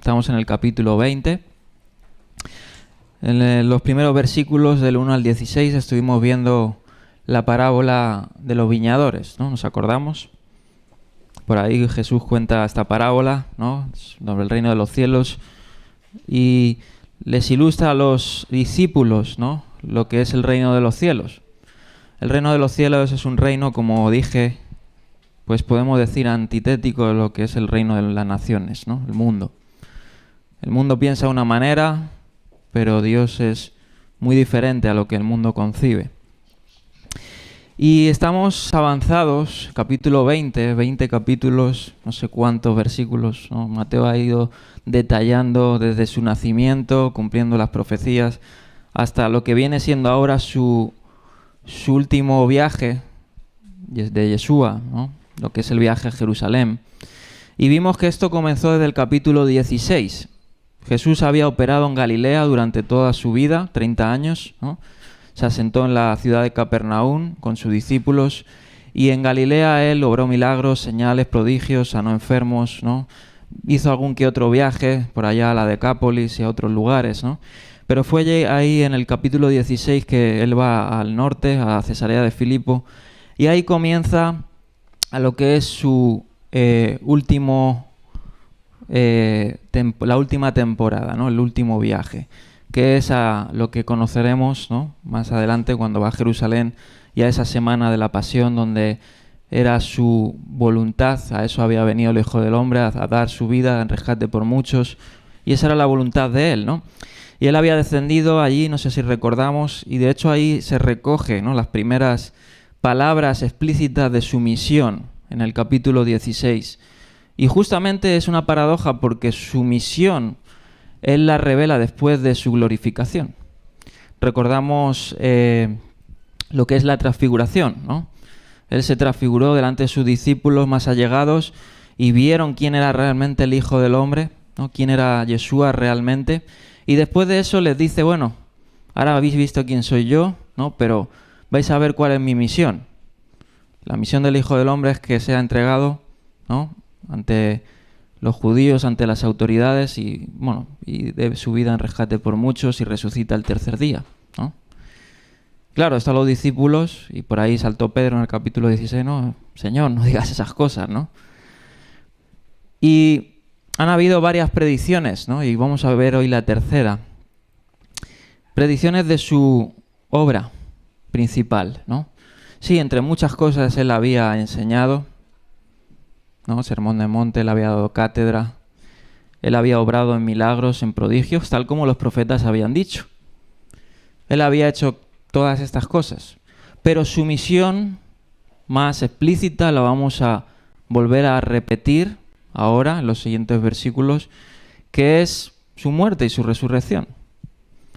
Estamos en el capítulo 20. En los primeros versículos del 1 al 16 estuvimos viendo la parábola de los viñadores, ¿no? ¿Nos acordamos? Por ahí Jesús cuenta esta parábola, ¿no?, sobre el reino de los cielos y les ilustra a los discípulos, ¿no?, lo que es el reino de los cielos. El reino de los cielos es un reino, como dije, pues podemos decir antitético de lo que es el reino de las naciones, ¿no?, el mundo. El mundo piensa de una manera, pero Dios es muy diferente a lo que el mundo concibe. Y estamos avanzados, capítulo 20 capítulos, no sé cuántos versículos, ¿no? Mateo ha ido detallando desde su nacimiento, cumpliendo las profecías, hasta lo que viene siendo ahora su último viaje de Yeshua, ¿no?, lo que es el viaje a Jerusalén. Y vimos que esto comenzó desde el capítulo 16. Jesús había operado en Galilea durante toda su vida, 30 años, ¿no? Se asentó en la ciudad de Capernaum con sus discípulos y en Galilea él obró milagros, señales, prodigios, sanó enfermos, ¿no? Hizo algún que otro viaje por allá a la Decápolis y a otros lugares, ¿no? Pero fue ahí en el capítulo 16 que él va al norte, a Cesarea de Filipo, y ahí comienza a lo que es su la última temporada, ¿no?, el último viaje, que es a lo que conoceremos, ¿no?, más adelante cuando va a Jerusalén y a esa semana de la pasión donde era su voluntad, a eso había venido el Hijo del Hombre, a dar su vida en rescate por muchos, y esa era la voluntad de él, ¿no? Y él había descendido allí, no sé si recordamos, y de hecho ahí se recoge, ¿no?, las primeras palabras explícitas de su misión en el capítulo 16. Y justamente es una paradoja porque su misión él la revela después de su glorificación. Recordamos lo que es la transfiguración, ¿no? Él se transfiguró delante de sus discípulos más allegados y vieron quién era realmente el Hijo del Hombre, ¿no?, quién era Yeshua realmente. Y después de eso les dice, bueno, ahora habéis visto quién soy yo, ¿no?, pero vais a ver cuál es mi misión. La misión del Hijo del Hombre es que sea entregado, ¿no?, ante los judíos, ante las autoridades y dé su vida en rescate por muchos y resucita el tercer día, ¿no? Claro, están los discípulos y por ahí saltó Pedro en el capítulo 16, no, Señor, no digas esas cosas, ¿no? Y han habido varias predicciones, ¿no?, y vamos a ver hoy la tercera. Predicciones de su obra principal, ¿no? Sí, entre muchas cosas él había enseñado, ¿no?, Sermón del Monte, él había dado cátedra, él había obrado en milagros, en prodigios, tal como los profetas habían dicho. Él había hecho todas estas cosas, pero su misión más explícita la vamos a volver a repetir ahora en los siguientes versículos, que es su muerte y su resurrección.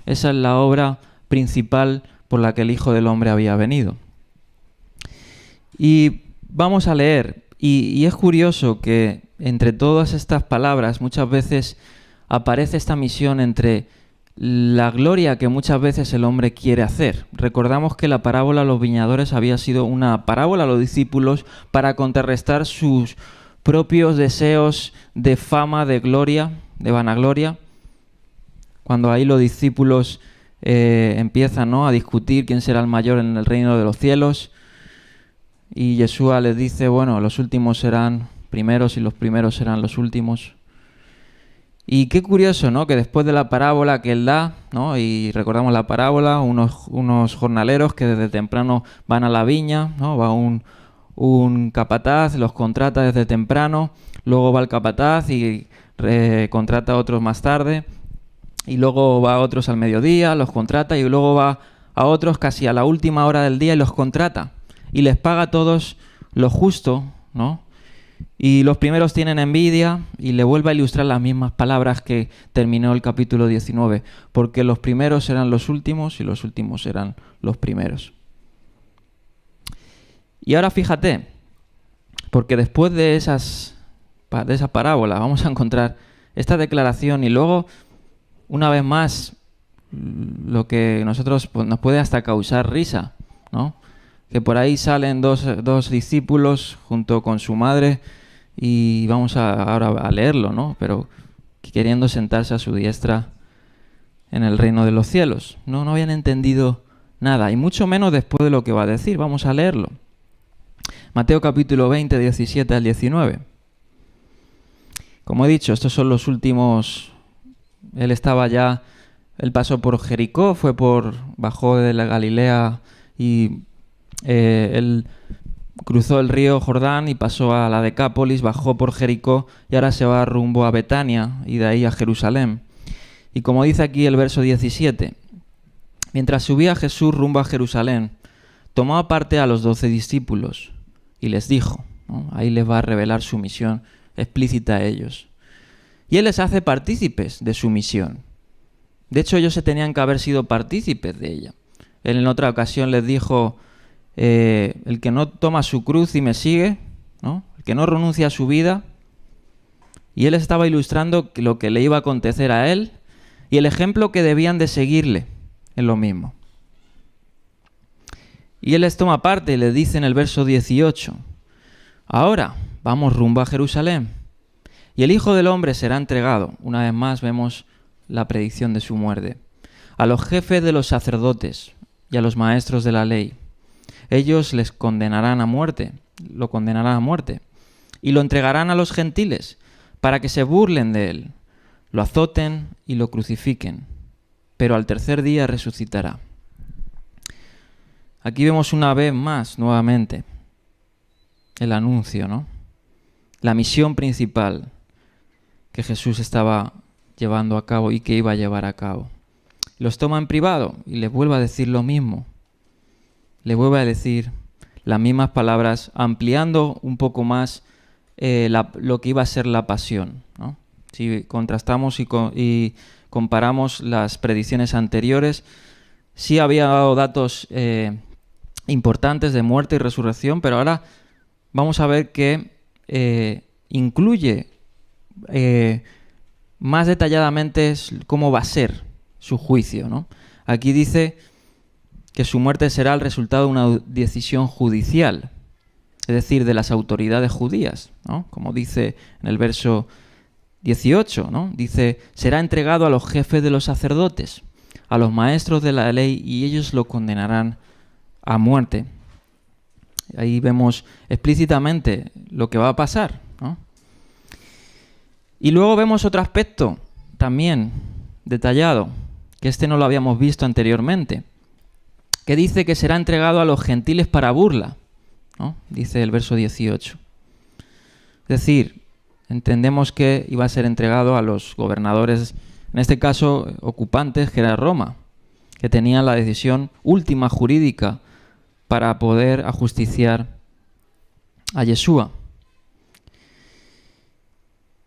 Esa es la obra principal por la que el Hijo del Hombre había venido. Y vamos a leer. Y es curioso que entre todas estas palabras muchas veces aparece esta misión entre la gloria que muchas veces el hombre quiere hacer. Recordamos que la parábola a los viñadores había sido una parábola a los discípulos para contrarrestar sus propios deseos de fama, de gloria, de vanagloria. Cuando ahí los discípulos empiezan, ¿no?, a discutir quién será el mayor en el reino de los cielos. Y Yeshua les dice, bueno, los últimos serán primeros y los primeros serán los últimos. Y qué curioso, ¿no?, que después de la parábola que él da, ¿no?, y recordamos la parábola, unos jornaleros que desde temprano van a la viña, ¿no?, va un capataz, los contrata desde temprano, luego va el capataz y contrata a otros más tarde, y luego va a otros al mediodía, los contrata, y luego va a otros casi a la última hora del día y los contrata. Y les paga a todos lo justo, ¿no? Y los primeros tienen envidia y le vuelve a ilustrar las mismas palabras que terminó el capítulo 19, porque los primeros eran los últimos y los últimos eran los primeros. Y ahora fíjate, porque después de esa parábola vamos a encontrar esta declaración y luego, una vez más, lo que nosotros nos puede hasta causar risa, ¿no? Que por ahí salen dos discípulos junto con su madre y vamos ahora a leerlo, ¿no? Pero queriendo sentarse a su diestra en el reino de los cielos. No habían entendido nada, y mucho menos después de lo que va a decir. Vamos a leerlo. Mateo capítulo 20, 17 al 19. Como he dicho, estos son los últimos. Él pasó por Jericó, bajó de la Galilea y él cruzó el río Jordán y pasó a la Decápolis, bajó por Jericó y ahora se va rumbo a Betania y de ahí a Jerusalén. Y como dice aquí el verso 17, mientras subía Jesús rumbo a Jerusalén, tomó aparte a los 12 discípulos y les dijo, ¿no? Ahí les va a revelar su misión explícita a ellos. Y él les hace partícipes de su misión. De hecho, ellos se tenían que haber sido partícipes de ella. Él en otra ocasión les dijo, el que no toma su cruz y me sigue, ¿no? El que no renuncia a su vida. Y él estaba ilustrando lo que le iba a acontecer a él y el ejemplo que debían de seguirle en lo mismo. Y él les toma parte y les dice en el verso 18, ahora vamos rumbo a Jerusalén y el Hijo del Hombre será entregado. Una vez más vemos la predicción de su muerte. A los jefes de los sacerdotes y a los maestros de la ley. Ellos lo condenarán a muerte y lo entregarán a los gentiles para que se burlen de él, lo azoten y lo crucifiquen, pero al tercer día resucitará. Aquí vemos una vez más, nuevamente, el anuncio, ¿no? La misión principal que Jesús estaba llevando a cabo y que iba a llevar a cabo. Los toma en privado y les vuelve a decir lo mismo. Le vuelve a decir las mismas palabras, ampliando un poco más lo que iba a ser la pasión, ¿no? Si contrastamos y comparamos las predicciones anteriores, sí había dado datos importantes de muerte y resurrección, pero ahora vamos a ver que incluye más detalladamente cómo va a ser su juicio, ¿no? Aquí dice que su muerte será el resultado de una decisión judicial, es decir, de las autoridades judías, ¿no? Como dice en el verso 18, ¿no? Dice, será entregado a los jefes de los sacerdotes, a los maestros de la ley, y ellos lo condenarán a muerte. Ahí vemos explícitamente lo que va a pasar, ¿no? Y luego vemos otro aspecto también detallado, que no lo habíamos visto anteriormente, que dice que será entregado a los gentiles para burla, ¿no? Dice el verso 18. Es decir, entendemos que iba a ser entregado a los gobernadores, en este caso ocupantes, que era Roma, que tenían la decisión última jurídica para poder ajusticiar a Yeshua.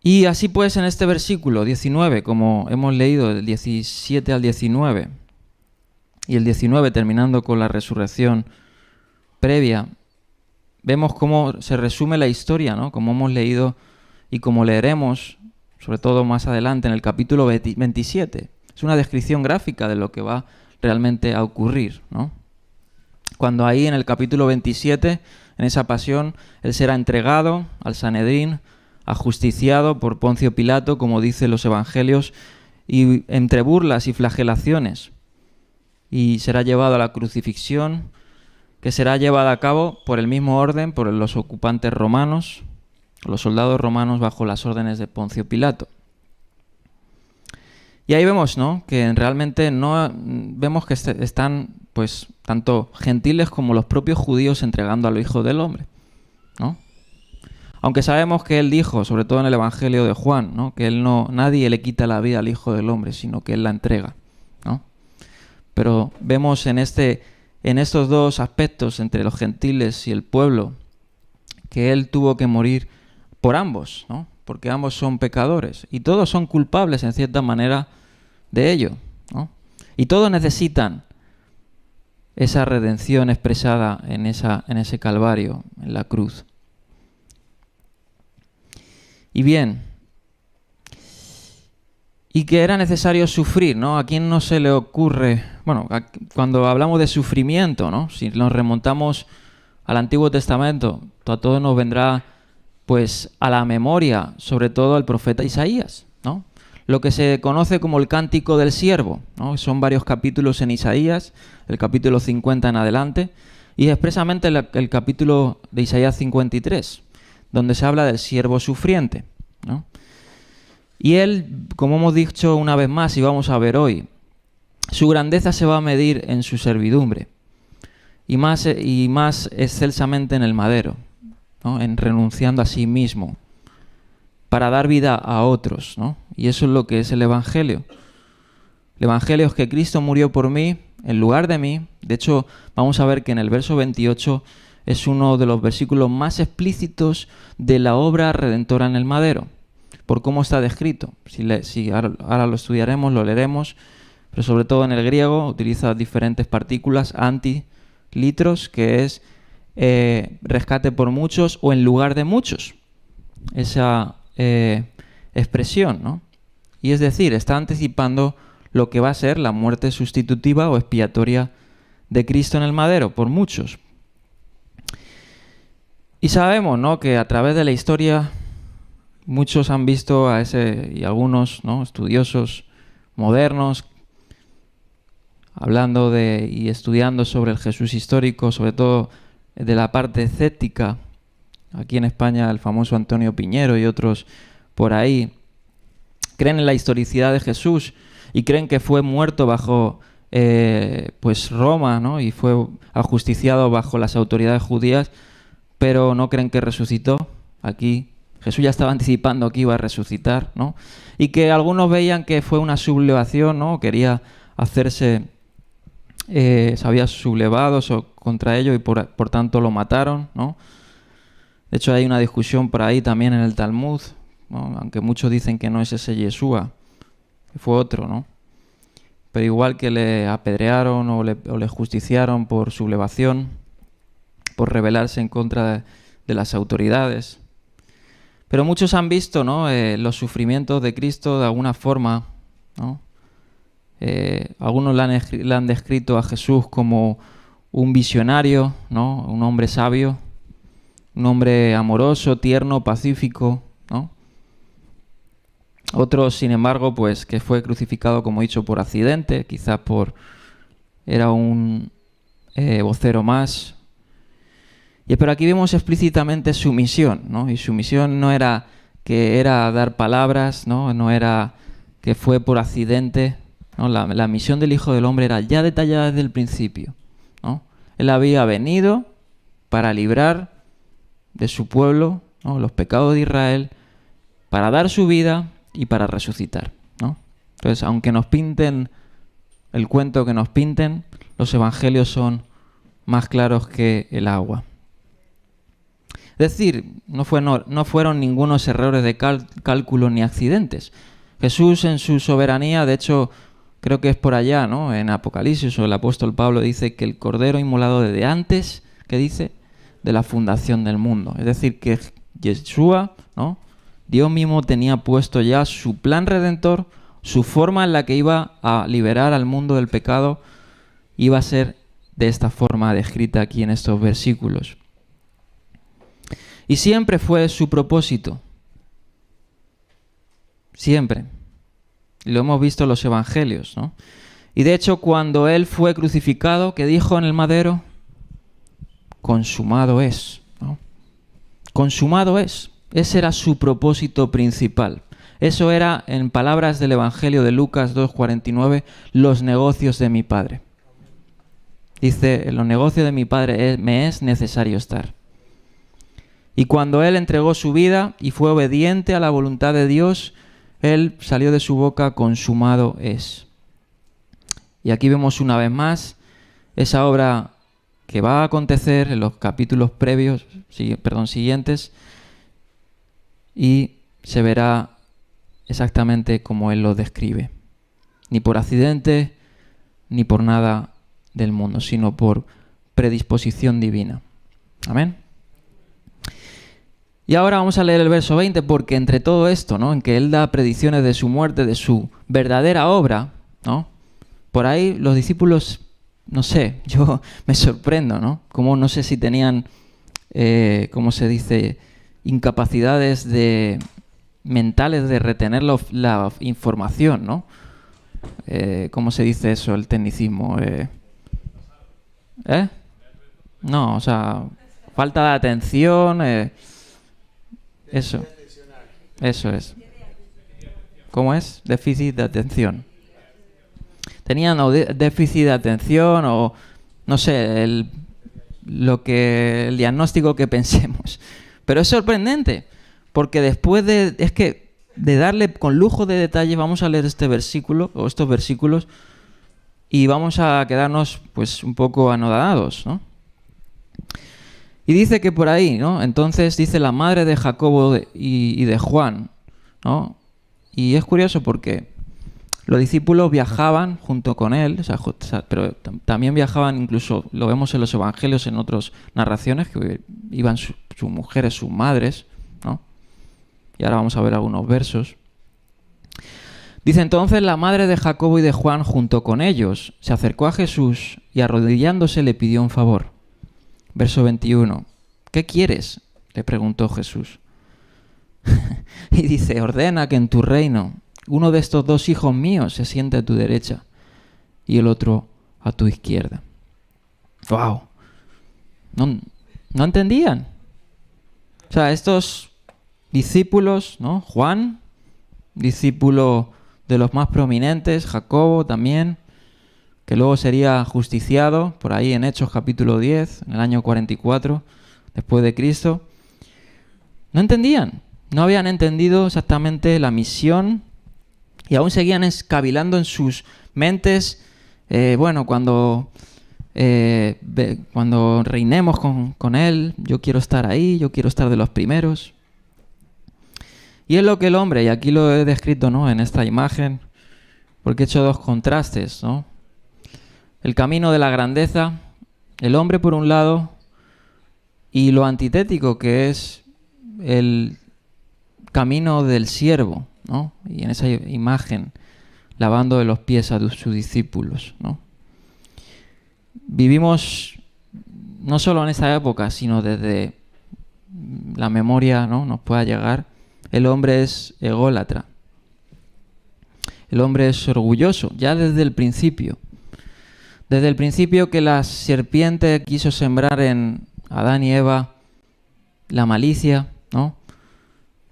Y así pues en este versículo 19, como hemos leído del 17 al 19, y el 19 terminando con la resurrección previa, vemos cómo se resume la historia, ¿no? Como hemos leído y como leeremos, sobre todo más adelante en el capítulo 27. Es una descripción gráfica de lo que va realmente a ocurrir, ¿no? Cuando ahí en el capítulo 27, en esa pasión, él será entregado al Sanedrín, ajusticiado por Poncio Pilato, como dicen los evangelios, y entre burlas y flagelaciones, y será llevado a la crucifixión, que será llevada a cabo por el mismo orden, por los ocupantes romanos, los soldados romanos bajo las órdenes de Poncio Pilato. Y ahí vemos, ¿no?, que realmente no vemos que están, pues, tanto gentiles como los propios judíos entregando al Hijo del Hombre, ¿no? Aunque sabemos que él dijo, sobre todo en el Evangelio de Juan, ¿no?, que nadie le quita la vida al Hijo del Hombre, sino que él la entrega, ¿no? Pero vemos en estos dos aspectos, entre los gentiles y el pueblo, que él tuvo que morir por ambos, ¿no? Porque ambos son pecadores y todos son culpables en cierta manera de ello, ¿no? Y todos necesitan esa redención expresada en ese Calvario, en la cruz. Y bien, y que era necesario sufrir, ¿no? ¿A quién no se le ocurre? Bueno, cuando hablamos de sufrimiento, ¿no? Si nos remontamos al Antiguo Testamento, a todos nos vendrá, pues, a la memoria, sobre todo al profeta Isaías, ¿no? lo que se conoce como el Cántico del Siervo, ¿no? Son varios capítulos en Isaías, el capítulo 50 en adelante, y expresamente el capítulo de Isaías 53, donde se habla del siervo sufriente, ¿no? Y él, como hemos dicho una vez más y vamos a ver hoy, su grandeza se va a medir en su servidumbre y más excelsamente en el madero, ¿no? En renunciando a sí mismo para dar vida a otros, ¿no? Y eso es lo que es el Evangelio. El Evangelio es que Cristo murió por mí, en lugar de mí. De hecho, vamos a ver que en el verso 28 es uno de los versículos más explícitos de la obra redentora en el madero, por cómo está descrito. Ahora lo estudiaremos, lo leeremos, pero sobre todo en el griego utiliza diferentes partículas, anti-litros, que es rescate por muchos o en lugar de muchos. Esa expresión, ¿no? Y es decir, está anticipando lo que va a ser la muerte sustitutiva o expiatoria de Cristo en el madero, por muchos. Y sabemos, ¿no?, que a través de la historia muchos han visto a ese, y algunos, ¿no?, estudiosos modernos, hablando de y estudiando sobre el Jesús histórico, sobre todo de la parte escéptica. Aquí en España el famoso Antonio Piñero y otros por ahí creen en la historicidad de Jesús y creen que fue muerto bajo pues Roma, ¿no?, y fue ajusticiado bajo las autoridades judías, pero no creen que resucitó. Aquí Jesús ya estaba anticipando que iba a resucitar, ¿no? Y que algunos veían que fue una sublevación, ¿no? Quería hacerse, se había sublevado contra ellos y por tanto lo mataron, ¿no? De hecho hay una discusión por ahí también en el Talmud, ¿no?, aunque muchos dicen que no es ese Yeshua, que fue otro, ¿no? Pero igual que le apedrearon o le justiciaron por sublevación, por rebelarse en contra de las autoridades. Pero muchos han visto, ¿no?, los sufrimientos de Cristo de alguna forma, ¿no? Algunos le han descrito a Jesús como un visionario, ¿no?, un hombre sabio, un hombre amoroso, tierno, pacífico, ¿no? Otros, sin embargo, pues que fue crucificado, como he dicho, por accidente, quizás era un vocero más. Pero aquí vemos explícitamente su misión, ¿no? Y su misión no era que era dar palabras, ¿no? No era que fue por accidente, ¿no? La misión del Hijo del Hombre era ya detallada desde el principio, ¿no? Él había venido para librar de su pueblo, ¿no?, los pecados de Israel, para dar su vida y para resucitar, ¿no? Entonces, aunque nos pinten el cuento que nos pinten, los evangelios son más claros que el agua. Es decir, no fueron ningunos errores de cálculo ni accidentes. Jesús en su soberanía, de hecho, creo que es por allá, ¿no?, en Apocalipsis, o el apóstol Pablo dice que el Cordero inmolado desde antes, ¿qué dice?, de la fundación del mundo. Es decir, que Yeshua, ¿no?, Dios mismo tenía puesto ya su plan redentor, su forma en la que iba a liberar al mundo del pecado, iba a ser de esta forma descrita aquí en estos versículos. Y siempre fue su propósito. Siempre. Y lo hemos visto en los evangelios, ¿no? Y de hecho, cuando él fue crucificado, ¿qué dijo en el madero? Consumado es, ¿no? Consumado es. Ese era su propósito principal. Eso era, en palabras del Evangelio de Lucas 2:49, los negocios de mi Padre. Dice, en los negocios de mi Padre me es necesario estar. Y cuando él entregó su vida y fue obediente a la voluntad de Dios, él salió de su boca, consumado es. Y aquí vemos una vez más esa obra que va a acontecer en los capítulos siguientes, y se verá exactamente como él lo describe. Ni por accidente, ni por nada del mundo, sino por predisposición divina. Amén. Y ahora vamos a leer el verso 20, porque entre todo esto, ¿no?, en que él da predicciones de su muerte, de su verdadera obra, ¿no?, por ahí los discípulos, no sé, yo me sorprendo, ¿no?, como no sé si tenían, ¿cómo se dice?, incapacidades de mentales de retener la información, ¿no? ¿Cómo se dice eso, el tecnicismo? No, o sea, falta de atención, eso es. ¿Cómo es? Déficit de atención. Tenían déficit de atención o, no sé, el diagnóstico que pensemos. Pero es sorprendente, porque después de darle con lujo de detalle, vamos a leer este versículo o estos versículos y vamos a quedarnos pues un poco anodadados, ¿no? Y dice que por ahí, ¿no? Entonces dice la madre de Jacobo y de Juan, ¿no? Y es curioso porque los discípulos viajaban junto con él, pero también viajaban, incluso lo vemos en los evangelios, en otras narraciones, que iban sus mujeres, sus madres, ¿no? Y ahora vamos a ver algunos versos. Dice entonces la madre de Jacobo y de Juan junto con ellos se acercó a Jesús y arrodillándose le pidió un favor. Verso 21. ¿Qué quieres?, le preguntó Jesús. Y dice, ordena que en tu reino uno de estos dos hijos míos se siente a tu derecha y el otro a tu izquierda. ¡Wow! No entendían. O sea, estos discípulos, ¿no? Juan, discípulo de los más prominentes, Jacobo también, que luego sería justiciado por ahí en Hechos capítulo 10, en el año 44, después de Cristo. No entendían, no habían entendido exactamente la misión y aún seguían cavilando en sus mentes, cuando reinemos con Él, yo quiero estar ahí, yo quiero estar de los primeros. Y es lo que el hombre, y aquí lo he descrito, ¿no?, en esta imagen, porque he hecho dos contrastes, ¿no? El camino de la grandeza, el hombre por un lado, y lo antitético que es el camino del siervo, ¿no? Y en esa imagen, lavando de los pies a sus discípulos, ¿no? Vivimos no solo en esta época, sino desde la memoria, ¿no?, nos pueda llegar. El hombre es ególatra. El hombre es orgulloso, ya desde el principio. Desde el principio que la serpiente quiso sembrar en Adán y Eva la malicia, ¿no?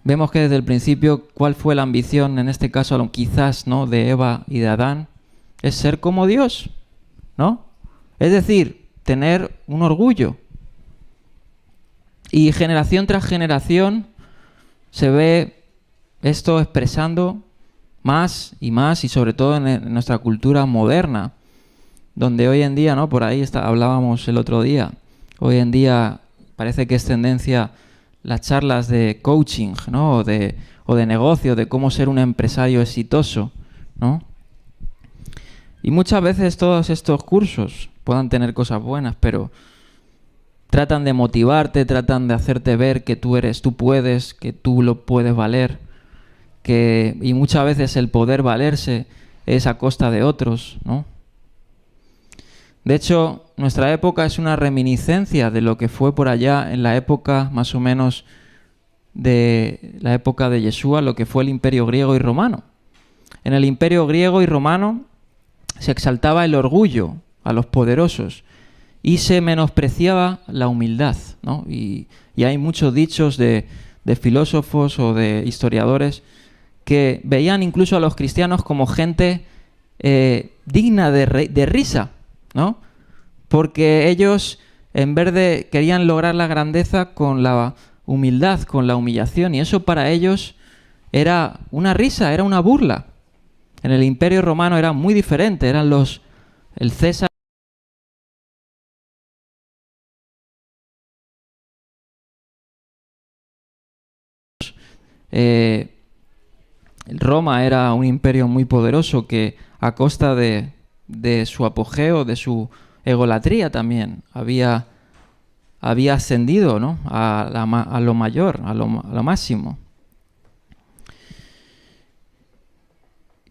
Vemos que desde el principio, ¿cuál fue la ambición, en este caso quizás, ¿no?, de Eva y de Adán? Es ser como Dios, ¿no? Es decir, tener un orgullo. Y generación tras generación se ve esto expresando más, y sobre todo en nuestra cultura moderna, donde hoy en día, ¿no?, por ahí hablábamos el otro día, hoy en día parece que es tendencia las charlas de coaching, ¿no?, o de negocio, de cómo ser un empresario exitoso, ¿no? Y muchas veces todos estos cursos puedan tener cosas buenas, pero tratan de motivarte, tratan de hacerte ver que tú puedes, que tú lo puedes valer, y muchas veces el poder valerse es a costa de otros, ¿no? De hecho, nuestra época es una reminiscencia de lo que fue por allá en la época, más o menos, de la época de Yeshua, lo que fue el Imperio griego y romano. En el Imperio griego y romano se exaltaba el orgullo a los poderosos y se menospreciaba la humildad, ¿no? Y hay muchos dichos de filósofos o de historiadores que veían incluso a los cristianos como gente digna de risa, ¿no? Porque ellos, en vez de, querían lograr la grandeza con la humildad, con la humillación, y eso para ellos era una risa, era una burla. En el Imperio Romano era muy diferente, eran el César. Roma era un imperio muy poderoso que a costa de su apogeo, de su egolatría también, había ascendido, ¿no?, a lo mayor, a lo máximo.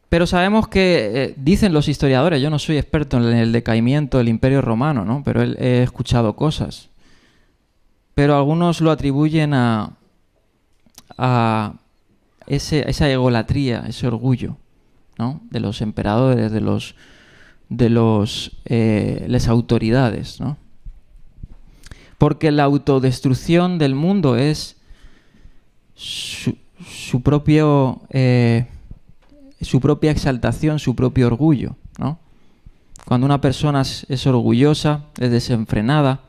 Pero sabemos que, dicen los historiadores, yo no soy experto en el decaimiento del Imperio Romano, ¿no?, pero he escuchado cosas. Pero algunos lo atribuyen a esa egolatría, ese orgullo, ¿no? De los emperadores, de las autoridades, ¿no? Porque la autodestrucción del mundo es su propia exaltación, su propio orgullo, ¿no? Cuando una persona es orgullosa, es desenfrenada,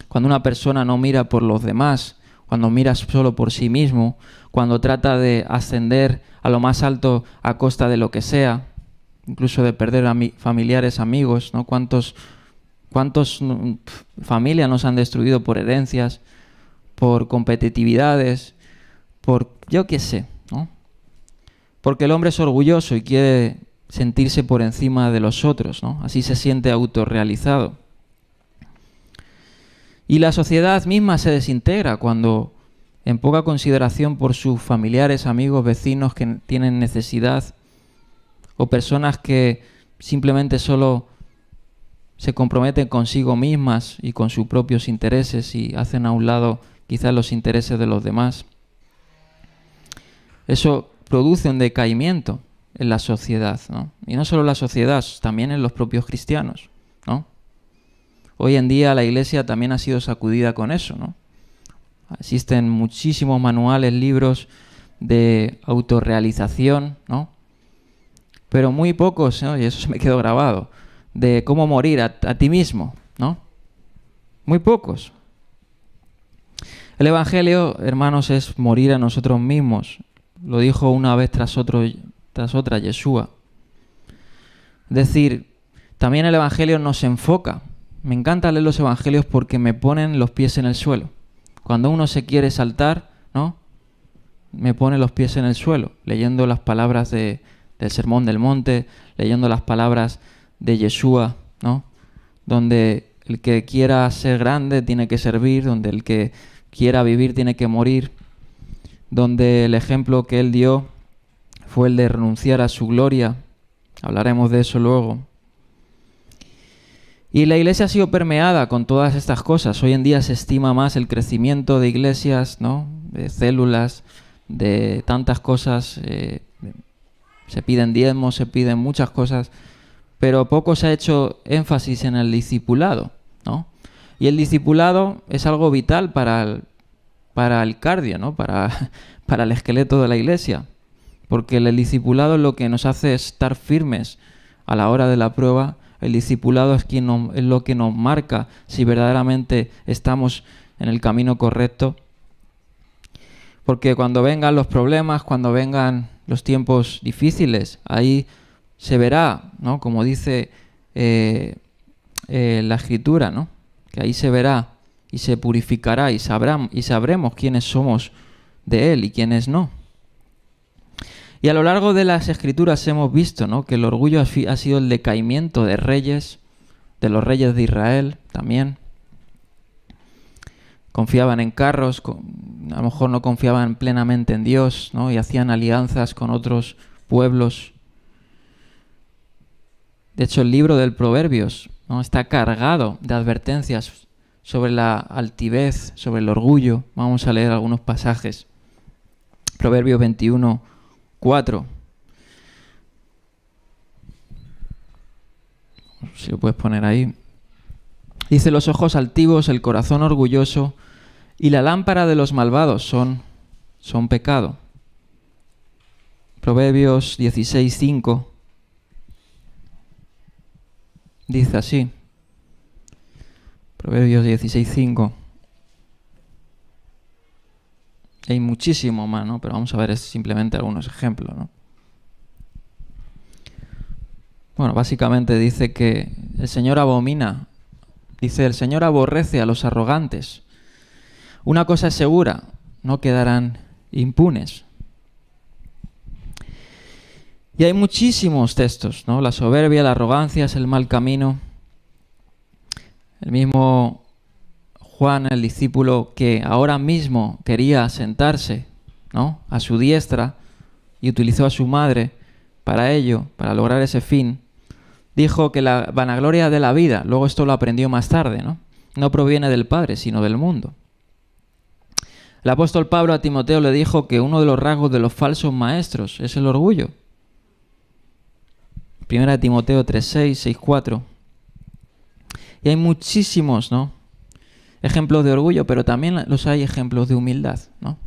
cuando una persona no mira por los demás, cuando mira solo por sí mismo, cuando trata de ascender a lo más alto a costa de lo que sea, incluso de perder a familiares, amigos, ¿no? ¿Cuántas familias nos han destruido por herencias, por competitividades, por yo qué sé, ¿no? Porque el hombre es orgulloso y quiere sentirse por encima de los otros, ¿no? Así se siente autorrealizado. Y la sociedad misma se desintegra cuando, en poca consideración por sus familiares, amigos, vecinos que tienen necesidad, o personas que simplemente solo se comprometen consigo mismas y con sus propios intereses y hacen a un lado quizás los intereses de los demás. Eso produce un decaimiento en la sociedad, ¿no? Y no solo en la sociedad, también en los propios cristianos, ¿no? Hoy en día la Iglesia también ha sido sacudida con eso, ¿no? Existen muchísimos manuales, libros de autorrealización, ¿no? Pero muy pocos, ¿no? Y eso se me quedó grabado, de cómo morir a ti mismo, ¿no? Muy pocos. El Evangelio, hermanos, es morir a nosotros mismos. Lo dijo una vez tras otra Yeshua. Es decir, también el Evangelio nos enfoca. Me encanta leer los Evangelios porque me ponen los pies en el suelo. Cuando uno se quiere saltar, ¿no? Me pone los pies en el suelo, leyendo las palabras del Sermón del Monte, leyendo las palabras de Yeshua, ¿no? Donde el que quiera ser grande tiene que servir, donde el que quiera vivir tiene que morir, donde el ejemplo que él dio fue el de renunciar a su gloria. Hablaremos de eso luego. Y la Iglesia ha sido permeada con todas estas cosas. Hoy en día se estima más el crecimiento de iglesias, ¿no? De células, de tantas cosas. Se piden diezmos, se piden muchas cosas, pero poco se ha hecho énfasis en el discipulado, ¿no? Y el discipulado es algo vital para el cardio, ¿no? Para el esqueleto de la Iglesia, porque el discipulado es lo que nos hace estar firmes a la hora de la prueba. El discipulado es lo que nos marca si verdaderamente estamos en el camino correcto. Porque cuando vengan los problemas, cuando vengan los tiempos difíciles, ahí se verá, ¿no? Como dice la Escritura, ¿no? Que ahí se verá y se purificará y sabremos quiénes somos de Él y quiénes no. Y a lo largo de las Escrituras hemos visto, ¿no? Que el orgullo ha sido el decaimiento de reyes, de los reyes de Israel también. Confiaban en carros, a lo mejor no confiaban plenamente en Dios, ¿no? Y hacían alianzas con otros pueblos. De hecho, el libro del Proverbios, ¿no? Está cargado de advertencias sobre la altivez, sobre el orgullo. Vamos a leer algunos pasajes. Proverbios 21:4. Si lo puedes poner ahí. Dice: los ojos altivos, el corazón orgulloso y la lámpara de los malvados son pecado. Proverbios 16:5 dice así. Proverbios 16:5. Hay muchísimo más, ¿no? Pero vamos a ver simplemente algunos ejemplos, ¿no? Bueno, básicamente dice que el Señor abomina. Dice: el Señor aborrece a los arrogantes. Una cosa es segura, no quedarán impunes. Y hay muchísimos textos, ¿no? La soberbia, la arrogancia es el mal camino. El mismo Juan, el discípulo que ahora mismo quería sentarse, ¿no? A su diestra y utilizó a su madre para ello, para lograr ese fin, dijo que la vanagloria de la vida, luego esto lo aprendió más tarde, ¿no? No proviene del Padre, sino del mundo. El apóstol Pablo a Timoteo le dijo que uno de los rasgos de los falsos maestros es el orgullo. 1 Timoteo 3:6, 6:4. Y hay muchísimos, ¿no?, ejemplos de orgullo, pero también los hay ejemplos de humildad, ¿no?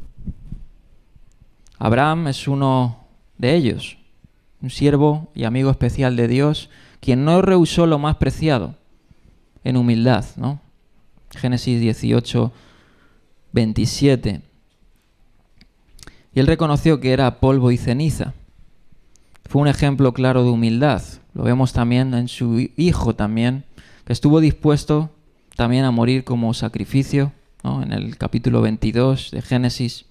Abraham es uno de ellos, un siervo y amigo especial de Dios, quien no rehusó lo más preciado en humildad, ¿no? Génesis 18, 27. Y él reconoció que era polvo y ceniza. Fue un ejemplo claro de humildad. Lo vemos también en su hijo también, que estuvo dispuesto también a morir como sacrificio, ¿no?, en el capítulo 22 de Génesis.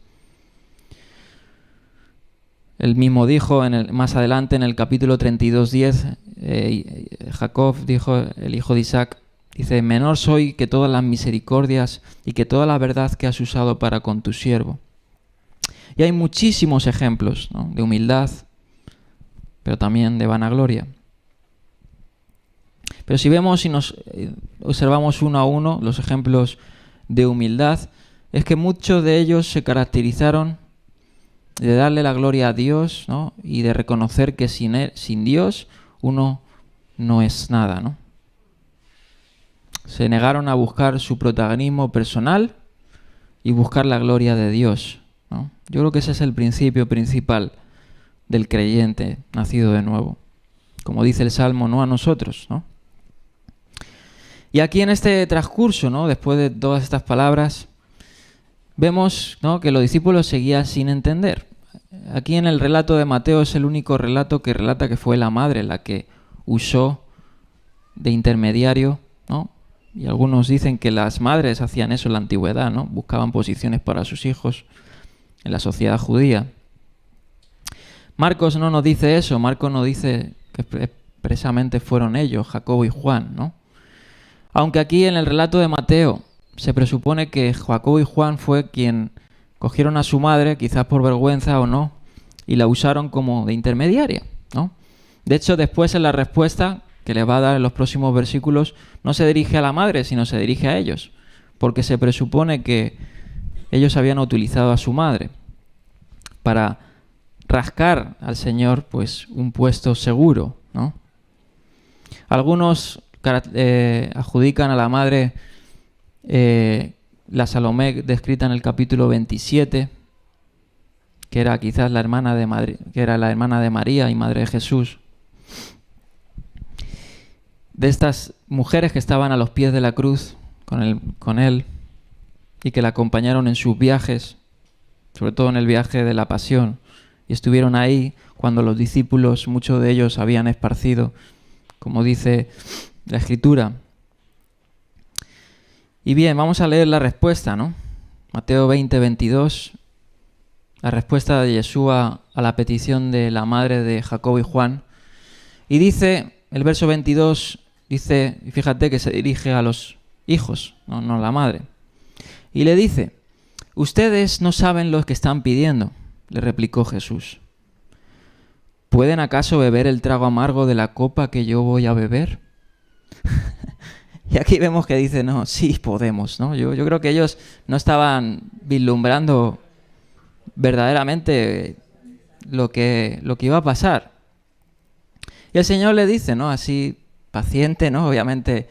Él mismo dijo más adelante en el capítulo 32:10, Jacob dijo, el hijo de Isaac, dice: menor soy que todas las misericordias y que toda la verdad que has usado para con tu siervo. Y hay muchísimos ejemplos, ¿no?, de humildad, pero también de vanagloria. Pero si vemos y nos observamos uno a uno los ejemplos de humildad, es que muchos de ellos se caracterizaron de darle la gloria a Dios, ¿no?, y de reconocer que sin Dios uno no es nada, ¿no? Se negaron a buscar su protagonismo personal y buscar la gloria de Dios, ¿no? Yo creo que ese es el principio principal del creyente nacido de nuevo. Como dice el Salmo, no a nosotros, ¿no? Y aquí en este transcurso, ¿no?, después de todas estas palabras, vemos, ¿no?, que los discípulos seguían sin entender. Aquí en el relato de Mateo es el único relato que relata que fue la madre la que usó de intermediario, ¿no? Y algunos dicen que las madres hacían eso en la antigüedad, ¿no? Buscaban posiciones para sus hijos en la sociedad judía. Marcos no nos dice eso. Marcos nos dice que expresamente fueron ellos, Jacobo y Juan, ¿no? Aunque aquí en el relato de Mateo se presupone que Jacobo y Juan fue quien cogieron a su madre, quizás por vergüenza o no, y la usaron como de intermediaria, ¿no? De hecho, después en la respuesta que le va a dar en los próximos versículos, no se dirige a la madre, sino se dirige a ellos, porque se presupone que ellos habían utilizado a su madre para rascar al Señor, pues, un puesto seguro, ¿no? Algunos adjudican a la madre la Salomé descrita en el capítulo 27, que era quizás la hermana de María y madre de Jesús. De estas mujeres que estaban a los pies de la cruz con él y que la acompañaron en sus viajes, sobre todo en el viaje de la pasión, y estuvieron ahí cuando los discípulos, muchos de ellos, habían esparcido, como dice la Escritura. Y bien, vamos a leer la respuesta, ¿no? Mateo 20, 22, la respuesta de Yeshua a la petición de la madre de Jacobo y Juan. Y dice, el verso 22, dice, y fíjate que se dirige a los hijos, no a la madre. Y le dice: ustedes no saben lo que están pidiendo, le replicó Jesús. ¿Pueden acaso beber el trago amargo de la copa que yo voy a beber? Y aquí vemos que dice, no, sí podemos, ¿no? Yo creo que ellos no estaban vislumbrando verdaderamente lo que iba a pasar. Y el Señor le dice, ¿no?, así paciente, ¿no? Obviamente,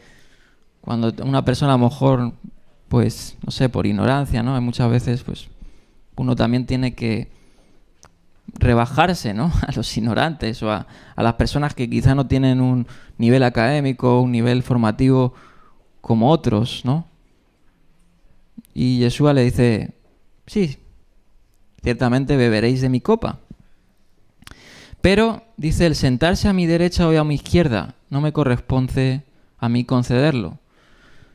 cuando una persona a lo mejor, pues, no sé, por ignorancia, ¿no? Muchas veces, pues, uno también tiene que rebajarse, ¿no?, a los ignorantes o a las personas que quizá no tienen un nivel académico, un nivel formativo como otros, ¿no? Y Yeshua le dice, sí, ciertamente beberéis de mi copa. Pero, dice, el sentarse a mi derecha o a mi izquierda no me corresponde a mí concederlo,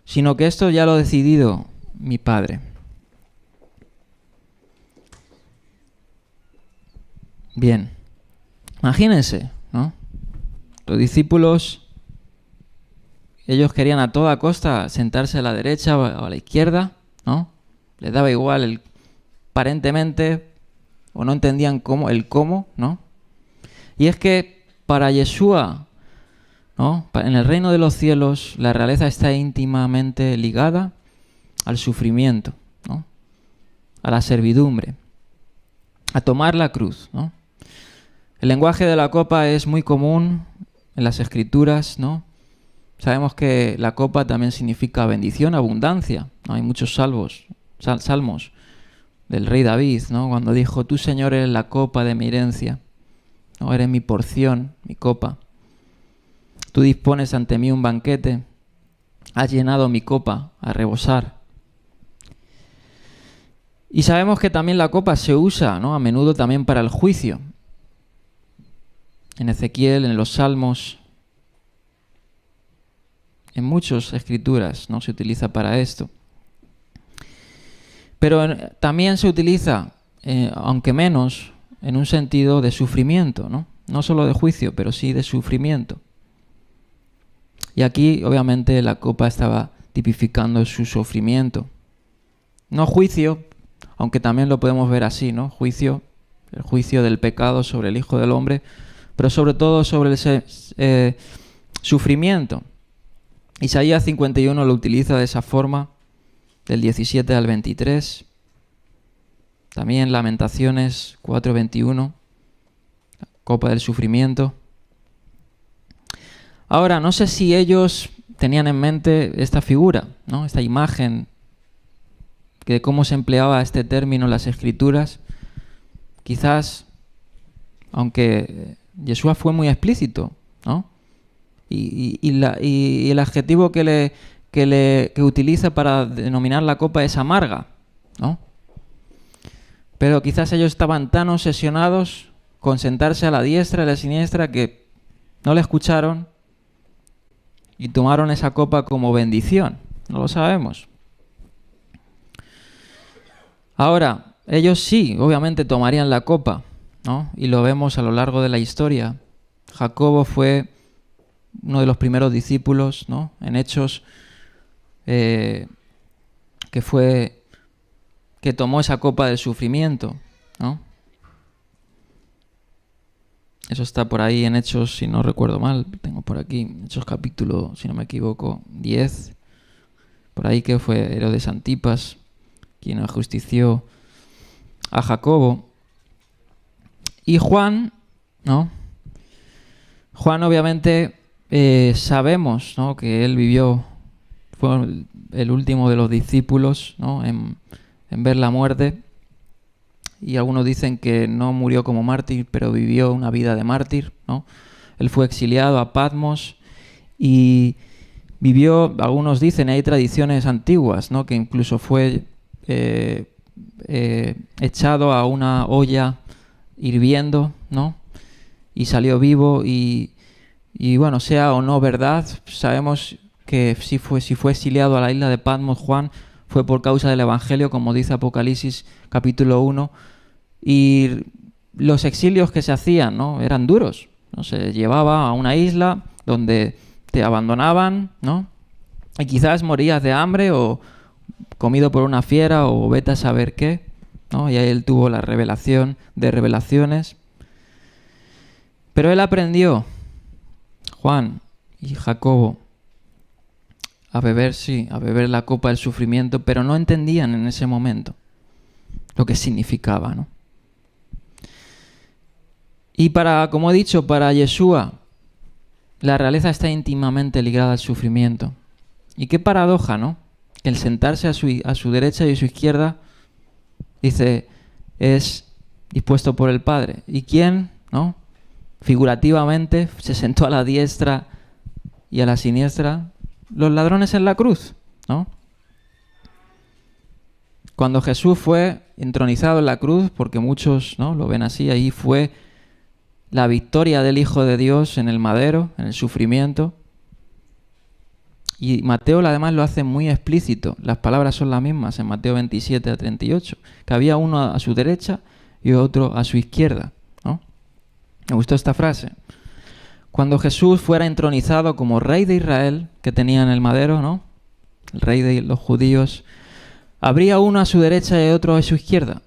sino que esto ya lo ha decidido mi Padre. Bien, imagínense, ¿no? Los discípulos, ellos querían a toda costa sentarse a la derecha o a la izquierda, ¿no? Les daba igual aparentemente, o no entendían cómo, ¿no? Y es que para Yeshua, ¿no?, en el reino de los cielos, la realeza está íntimamente ligada al sufrimiento, ¿no?, a la servidumbre, a tomar la cruz, ¿no? El lenguaje de la copa es muy común en las Escrituras, ¿no? Sabemos que la copa también significa bendición, abundancia, ¿no? Hay muchos salmos del rey David, ¿no? Cuando dijo: tú, Señor, eres la copa de mi herencia, ¿no? Eres mi porción, mi copa. Tú dispones ante mí un banquete, has llenado mi copa a rebosar. Y sabemos que también la copa se usa, ¿no? A menudo también para el juicio. En Ezequiel, en los Salmos, en muchas escrituras, ¿no? Se utiliza para esto. Pero también se utiliza, aunque menos, en un sentido de sufrimiento, ¿no? No solo de juicio, pero sí de sufrimiento. Y aquí, obviamente, la copa estaba tipificando su sufrimiento. No juicio, aunque también lo podemos ver así, ¿no? Juicio, el juicio del pecado sobre el Hijo del Hombre, pero sobre todo sobre el sufrimiento. Isaías 51 lo utiliza de esa forma, del 17 al 23. También Lamentaciones 4:21, la copa del sufrimiento. Ahora, no sé si ellos tenían en mente esta figura, ¿no? Esta imagen de cómo se empleaba este término en las Escrituras. Quizás, aunque Yeshua fue muy explícito, ¿no? Y el adjetivo que utiliza para denominar la copa es amarga, ¿no? Pero quizás ellos estaban tan obsesionados con sentarse a la diestra y a la siniestra que no le escucharon y tomaron esa copa como bendición. No lo sabemos. Ahora, ellos sí, obviamente tomarían la copa, ¿no? Y lo vemos a lo largo de la historia. Jacobo fue uno de los primeros discípulos, ¿no? En Hechos, que tomó esa copa del sufrimiento, ¿no? Eso está por ahí en Hechos, si no recuerdo mal, tengo por aquí, Hechos capítulo, si no me equivoco, 10, por ahí, que fue Herodes Antipas quien ajustició a Jacobo. Y Juan, ¿no? Juan, obviamente, sabemos, ¿no?, que él fue el último de los discípulos, ¿no?, en ver la muerte. Y algunos dicen que no murió como mártir, pero vivió una vida de mártir, ¿no? Él fue exiliado a Patmos y vivió, algunos dicen, hay tradiciones antiguas, ¿no?, que incluso fue echado a una olla hirviendo, ¿no?, y salió vivo. Y bueno, sea o no verdad, sabemos que si fue exiliado a la isla de Patmos, Juan, fue por causa del Evangelio, como dice Apocalipsis capítulo 1, y los exilios que se hacían, ¿no?, eran duros, ¿no? Se llevaba a una isla donde te abandonaban, ¿no?, y quizás morías de hambre o comido por una fiera o vete a saber qué, ¿no? Y ahí él tuvo la revelación de revelaciones. Pero él aprendió, Juan y Jacobo, a beber la copa del sufrimiento, pero no entendían en ese momento lo que significaba, ¿no? Y como he dicho, para Yeshua, la realeza está íntimamente ligada al sufrimiento. Y qué paradoja, ¿no? El sentarse a su derecha y a su izquierda, dice, es dispuesto por el Padre. ¿Y quién, no?, figurativamente, se sentó a la diestra y a la siniestra? Los ladrones en la cruz, ¿no? Cuando Jesús fue entronizado en la cruz, porque muchos, ¿no?, lo ven así, ahí fue la victoria del Hijo de Dios en el madero, en el sufrimiento. Y Mateo además lo hace muy explícito. Las palabras son las mismas en Mateo 27 a 38, que había uno a su derecha y otro a su izquierda, ¿no? Me gustó esta frase. Cuando Jesús fuera entronizado como rey de Israel, que tenía en el madero, ¿no?, el rey de los judíos, habría uno a su derecha y otro a su izquierda.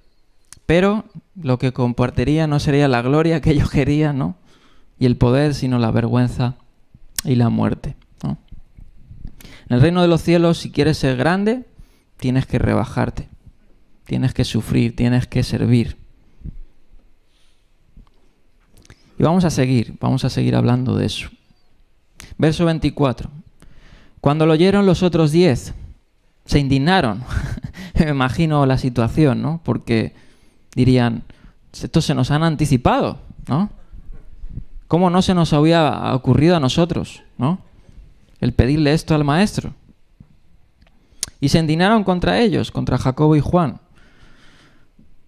Pero lo que compartiría no sería la gloria que ellos querían, ¿no?, y el poder, sino la vergüenza y la muerte, ¿no? En el reino de los cielos, si quieres ser grande, tienes que rebajarte. tienes que sufrir, tienes que servir. Y vamos a seguir hablando de eso. Verso 24. Cuando lo oyeron los otros 10, se indignaron. Me imagino la situación, ¿no? Porque dirían, estos se nos han anticipado, ¿no? ¿Cómo no se nos había ocurrido a nosotros, ¿no? El pedirle esto al maestro. Y se indignaron contra ellos, contra Jacobo y Juan.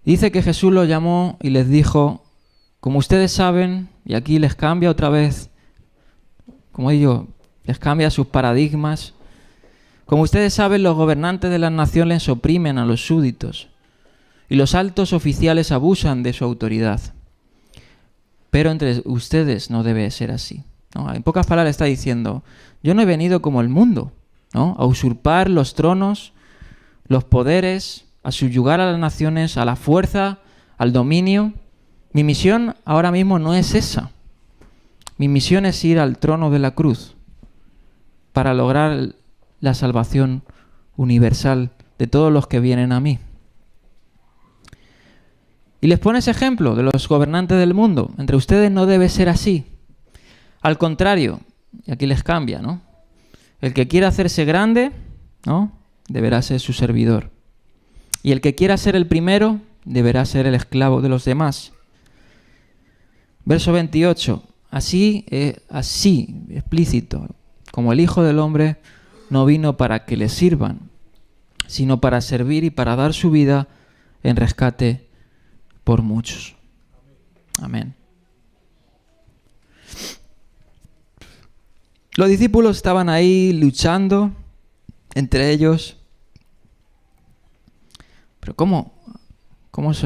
Dice que Jesús los llamó y les dijo, como ustedes saben, y aquí les cambia otra vez, como digo, les cambia sus paradigmas. Como ustedes saben, los gobernantes de las naciones oprimen a los súbditos y los altos oficiales abusan de su autoridad. Pero entre ustedes no debe ser así, ¿no? En pocas palabras está diciendo, yo no he venido como el mundo, ¿no? A usurpar los tronos, los poderes, a subyugar a las naciones, a la fuerza, al dominio. Mi misión ahora mismo no es esa. Mi misión es ir al trono de la cruz para lograr la salvación universal de todos los que vienen a mí. Y les pone ese ejemplo de los gobernantes del mundo. Entre ustedes no debe ser así. Al contrario, y aquí les cambia, ¿no? El que quiera hacerse grande, ¿no? Deberá ser su servidor. Y el que quiera ser el primero, deberá ser el esclavo de los demás. Verso 28. Así, explícito, como el Hijo del Hombre no vino para que le sirvan, sino para servir y para dar su vida en rescate por muchos. Amén. Los discípulos estaban ahí luchando entre ellos. Pero ¿cómo os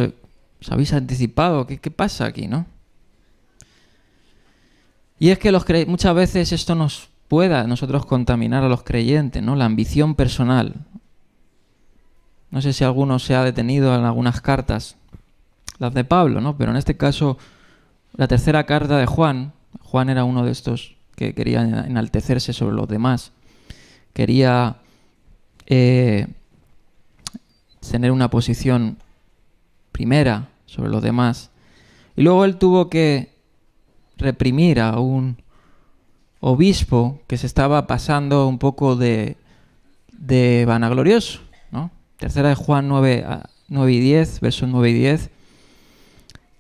habéis anticipado? ¿Qué pasa aquí, no? Y es que muchas veces esto nos pueda nosotros contaminar a los creyentes, ¿no? La ambición personal. No sé si alguno se ha detenido en algunas cartas, las de Pablo, ¿no? Pero en este caso, la tercera carta de Juan era uno de estos que quería enaltecerse sobre los demás. Quería tener una posición primera sobre los demás. Y luego él tuvo que reprimir a un obispo que se estaba pasando un poco de vanaglorioso, ¿no? Tercera de Juan 9 y 10, versos 9 y 10.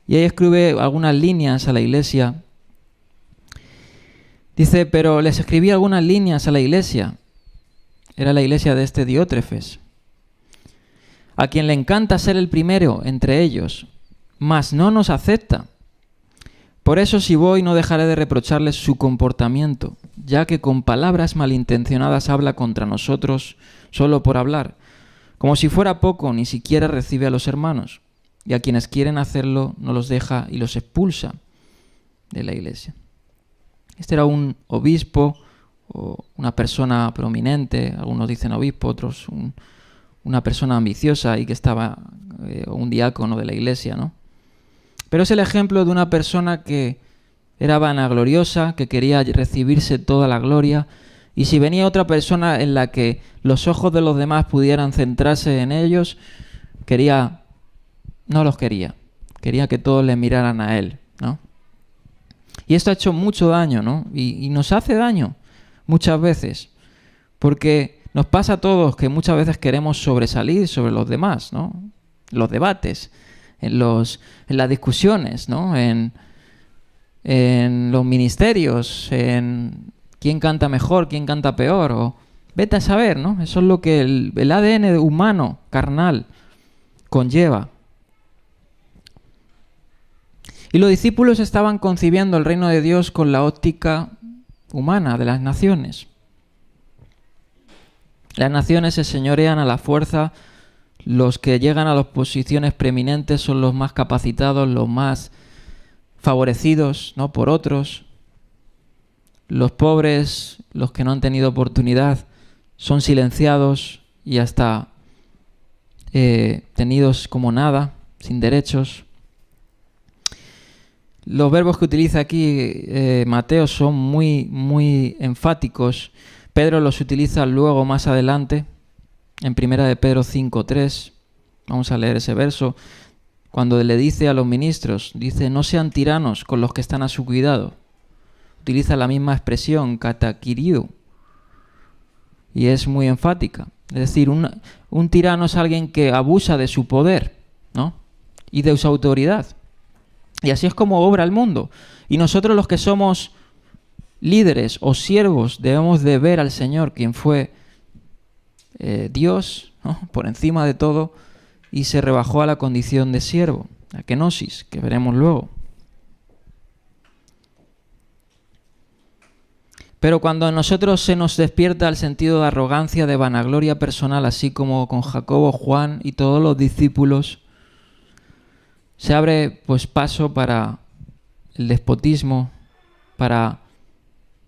Y ahí escribe algunas líneas a la iglesia. Dice, pero les escribí algunas líneas a la iglesia. Era la iglesia de este Diótrefes, a quien le encanta ser el primero entre ellos, mas no nos acepta. Por eso si voy no dejaré de reprocharles su comportamiento, ya que con palabras malintencionadas habla contra nosotros solo por hablar. Como si fuera poco, ni siquiera recibe a los hermanos, y a quienes quieren hacerlo no los deja y los expulsa de la iglesia. Este era un obispo o una persona prominente, algunos dicen obispo, otros una persona ambiciosa y que estaba, un diácono de la iglesia, ¿no? Pero es el ejemplo de una persona que era vanagloriosa, que quería recibirse toda la gloria, y si venía otra persona en la que los ojos de los demás pudieran centrarse en ellos, no los quería. Quería que todos le miraran a él, ¿no? Y esto ha hecho mucho daño, ¿no? Y nos hace daño muchas veces, porque nos pasa a todos que muchas veces queremos sobresalir sobre los demás, ¿no? Los debates, en las discusiones, ¿no? En los ministerios, en quién canta mejor, quién canta peor, o vete a saber, ¿no? Eso es lo que el ADN humano, carnal, conlleva. Y los discípulos estaban concibiendo el reino de Dios con la óptica humana de las naciones. Las naciones se señorean a la fuerza. Los que llegan a las posiciones preeminentes son los más capacitados, los más favorecidos, ¿no? Por otros. Los pobres, los que no han tenido oportunidad, son silenciados y hasta tenidos como nada, sin derechos. Los verbos que utiliza aquí Mateo son muy, muy enfáticos. Pedro los utiliza luego más adelante, en 1 de Pedro 5:3. Vamos a leer ese verso. Cuando le dice a los ministros, dice, no sean tiranos con los que están a su cuidado. Utiliza la misma expresión, katakiriu, y es muy enfática. Es decir, un tirano es alguien que abusa de su poder, ¿no? Y de su autoridad. Y así es como obra el mundo. Y nosotros los que somos líderes o siervos debemos de ver al Señor, quien fue Dios, ¿no?, por encima de todo, y se rebajó a la condición de siervo, a kenosis, que veremos luego. Pero cuando a nosotros se nos despierta el sentido de arrogancia, de vanagloria personal, así como con Jacobo, Juan y todos los discípulos, se abre pues paso para el despotismo, para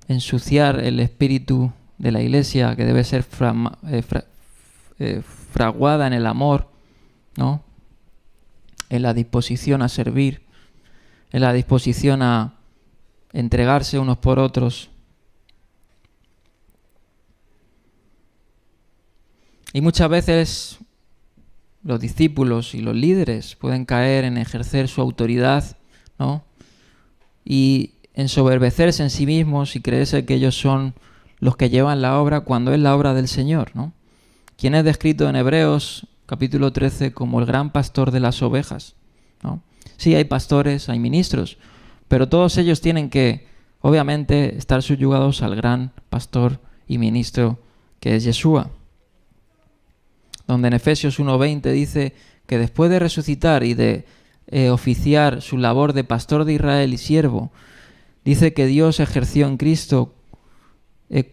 ensuciar el espíritu de la Iglesia, que debe ser fraguada en el amor, ¿no?, en la disposición a servir, en la disposición a entregarse unos por otros. Y muchas veces los discípulos y los líderes pueden caer en ejercer su autoridad, ¿no?, y ensoberbecerse en sí mismos y creerse que ellos son los que llevan la obra cuando es la obra del Señor, ¿no? Quien es descrito en Hebreos capítulo 13 como el gran pastor de las ovejas, ¿no? Sí, hay pastores, hay ministros, pero todos ellos tienen que, obviamente, estar subyugados al gran pastor y ministro que es Yeshua. Donde en Efesios 1:20 dice que después de resucitar y de oficiar su labor de pastor de Israel y siervo, dice que Dios ejerció en Cristo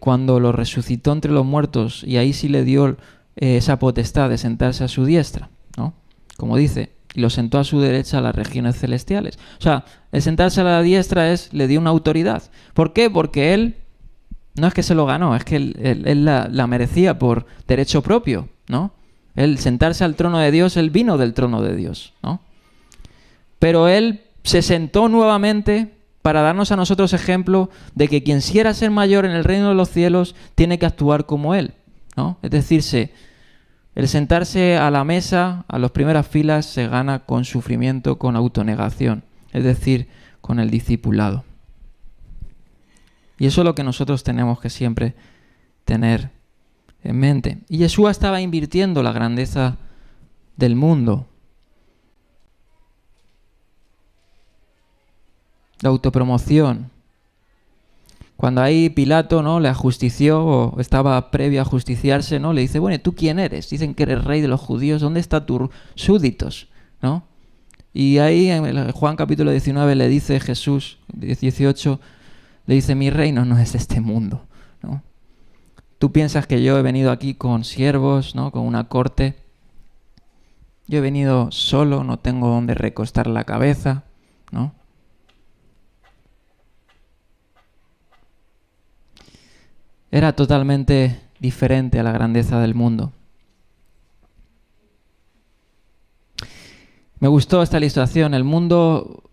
cuando lo resucitó entre los muertos, y ahí sí le dio esa potestad de sentarse a su diestra, ¿no? Como dice, y lo sentó a su derecha a las regiones celestiales. O sea, el sentarse a la diestra le dio una autoridad. ¿Por qué? Porque él no es que se lo ganó, es que él la merecía por derecho propio, ¿no? Él sentarse al trono de Dios, él vino del trono de Dios, ¿no? Pero él se sentó nuevamente para darnos a nosotros ejemplo de que quien quiera ser mayor en el reino de los cielos tiene que actuar como él, ¿no? Es decir, el sentarse a la mesa, a las primeras filas, se gana con sufrimiento, con autonegación, es decir, con el discipulado. Y eso es lo que nosotros tenemos que siempre tener en mente. Y Yeshua estaba invirtiendo la grandeza del mundo. La autopromoción. Cuando ahí Pilato, ¿no?, le ajustició, o estaba previo a justiciarse, ¿no?, le dice, bueno, ¿tú quién eres? Dicen que eres rey de los judíos, ¿dónde están tus súbditos?, ¿no? Y ahí en Juan capítulo 19 le dice Jesús, 18, le dice, mi reino no es este mundo, ¿no? Tú piensas que yo he venido aquí con siervos, ¿no?, con una corte. Yo he venido solo, no tengo donde recostar la cabeza, ¿no? Era totalmente diferente a la grandeza del mundo. Me gustó esta ilustración. El mundo,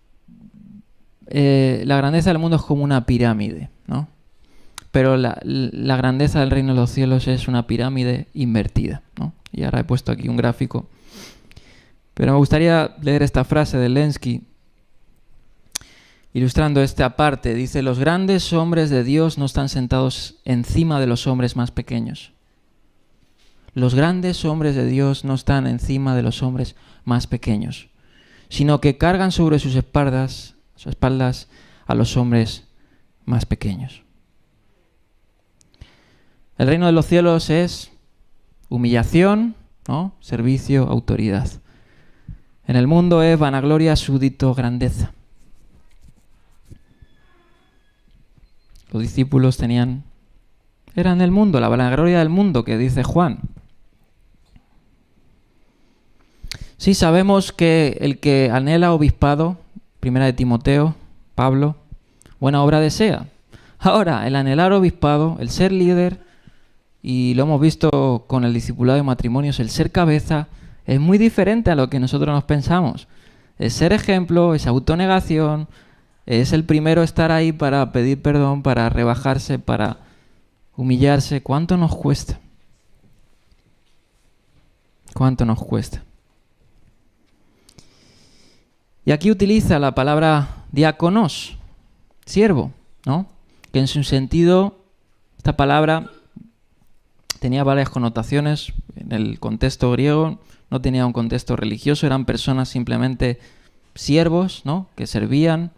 la grandeza del mundo es como una pirámide, ¿no? Pero la grandeza del reino de los cielos es una pirámide invertida, ¿no? Y ahora he puesto aquí un gráfico. Pero me gustaría leer esta frase de Lenski, ilustrando esta parte. Dice, los grandes hombres de Dios no están sentados encima de los hombres más pequeños. Los grandes hombres de Dios no están encima de los hombres más pequeños, sino que cargan sobre sus espaldas a los hombres más pequeños. El reino de los cielos es humillación, ¿no?, servicio, autoridad. En el mundo es vanagloria, súbdito, grandeza. Los discípulos eran el mundo, la vanagloria del mundo, que dice Juan. Sí, sabemos que el que anhela obispado, primera de Timoteo, Pablo, buena obra desea. Ahora, el anhelar obispado, el ser líder, y lo hemos visto con el discipulado de matrimonios, el ser cabeza, es muy diferente a lo que nosotros nos pensamos. Es ser ejemplo, es autonegación, es el primero estar ahí para pedir perdón, para rebajarse, para humillarse. ¿Cuánto nos cuesta? ¿Cuánto nos cuesta? Y aquí utiliza la palabra diáconos, siervo, ¿no? Que en su sentido, esta palabra tenía varias connotaciones. En el contexto griego no tenía un contexto religioso, eran personas simplemente siervos, ¿no? Que servían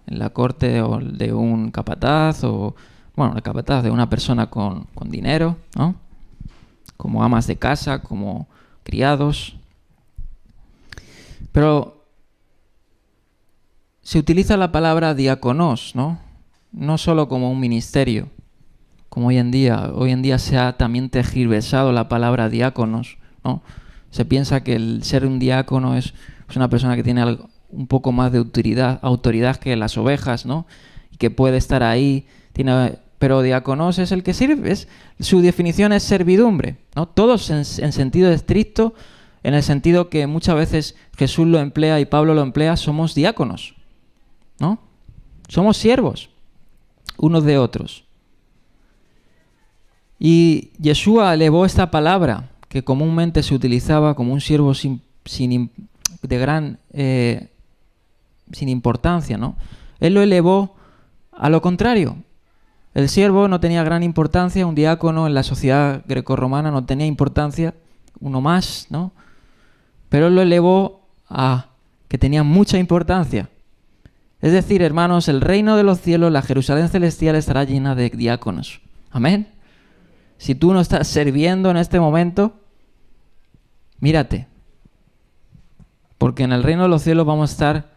en la corte de un capataz o, bueno, el capataz de una persona con dinero, ¿no? Como amas de casa, como criados. Pero se utiliza la palabra diáconos, ¿no? No solo como un ministerio, como hoy en día. Hoy en día se ha también tergiversado la palabra diáconos, ¿no? Se piensa que el ser un diácono es una persona que tiene un poco más de autoridad que las ovejas, ¿no? Y que puede estar ahí, pero diáconos es el que sirve, su definición es servidumbre, ¿no? Todos en sentido estricto, en el sentido que muchas veces Jesús lo emplea y Pablo lo emplea, somos diáconos, ¿no? Somos siervos unos de otros. Y Yeshua elevó esta palabra que comúnmente se utilizaba como un siervo sin importancia, ¿no? Él lo elevó a lo contrario. El siervo no tenía gran importancia, un diácono en la sociedad grecorromana no tenía importancia, uno más, ¿no? Pero él lo elevó a que tenía mucha importancia. Es decir, hermanos, el reino de los cielos, la Jerusalén celestial estará llena de diáconos. Amén. Si tú no estás sirviendo en este momento, mírate. Porque en el reino de los cielos vamos a estar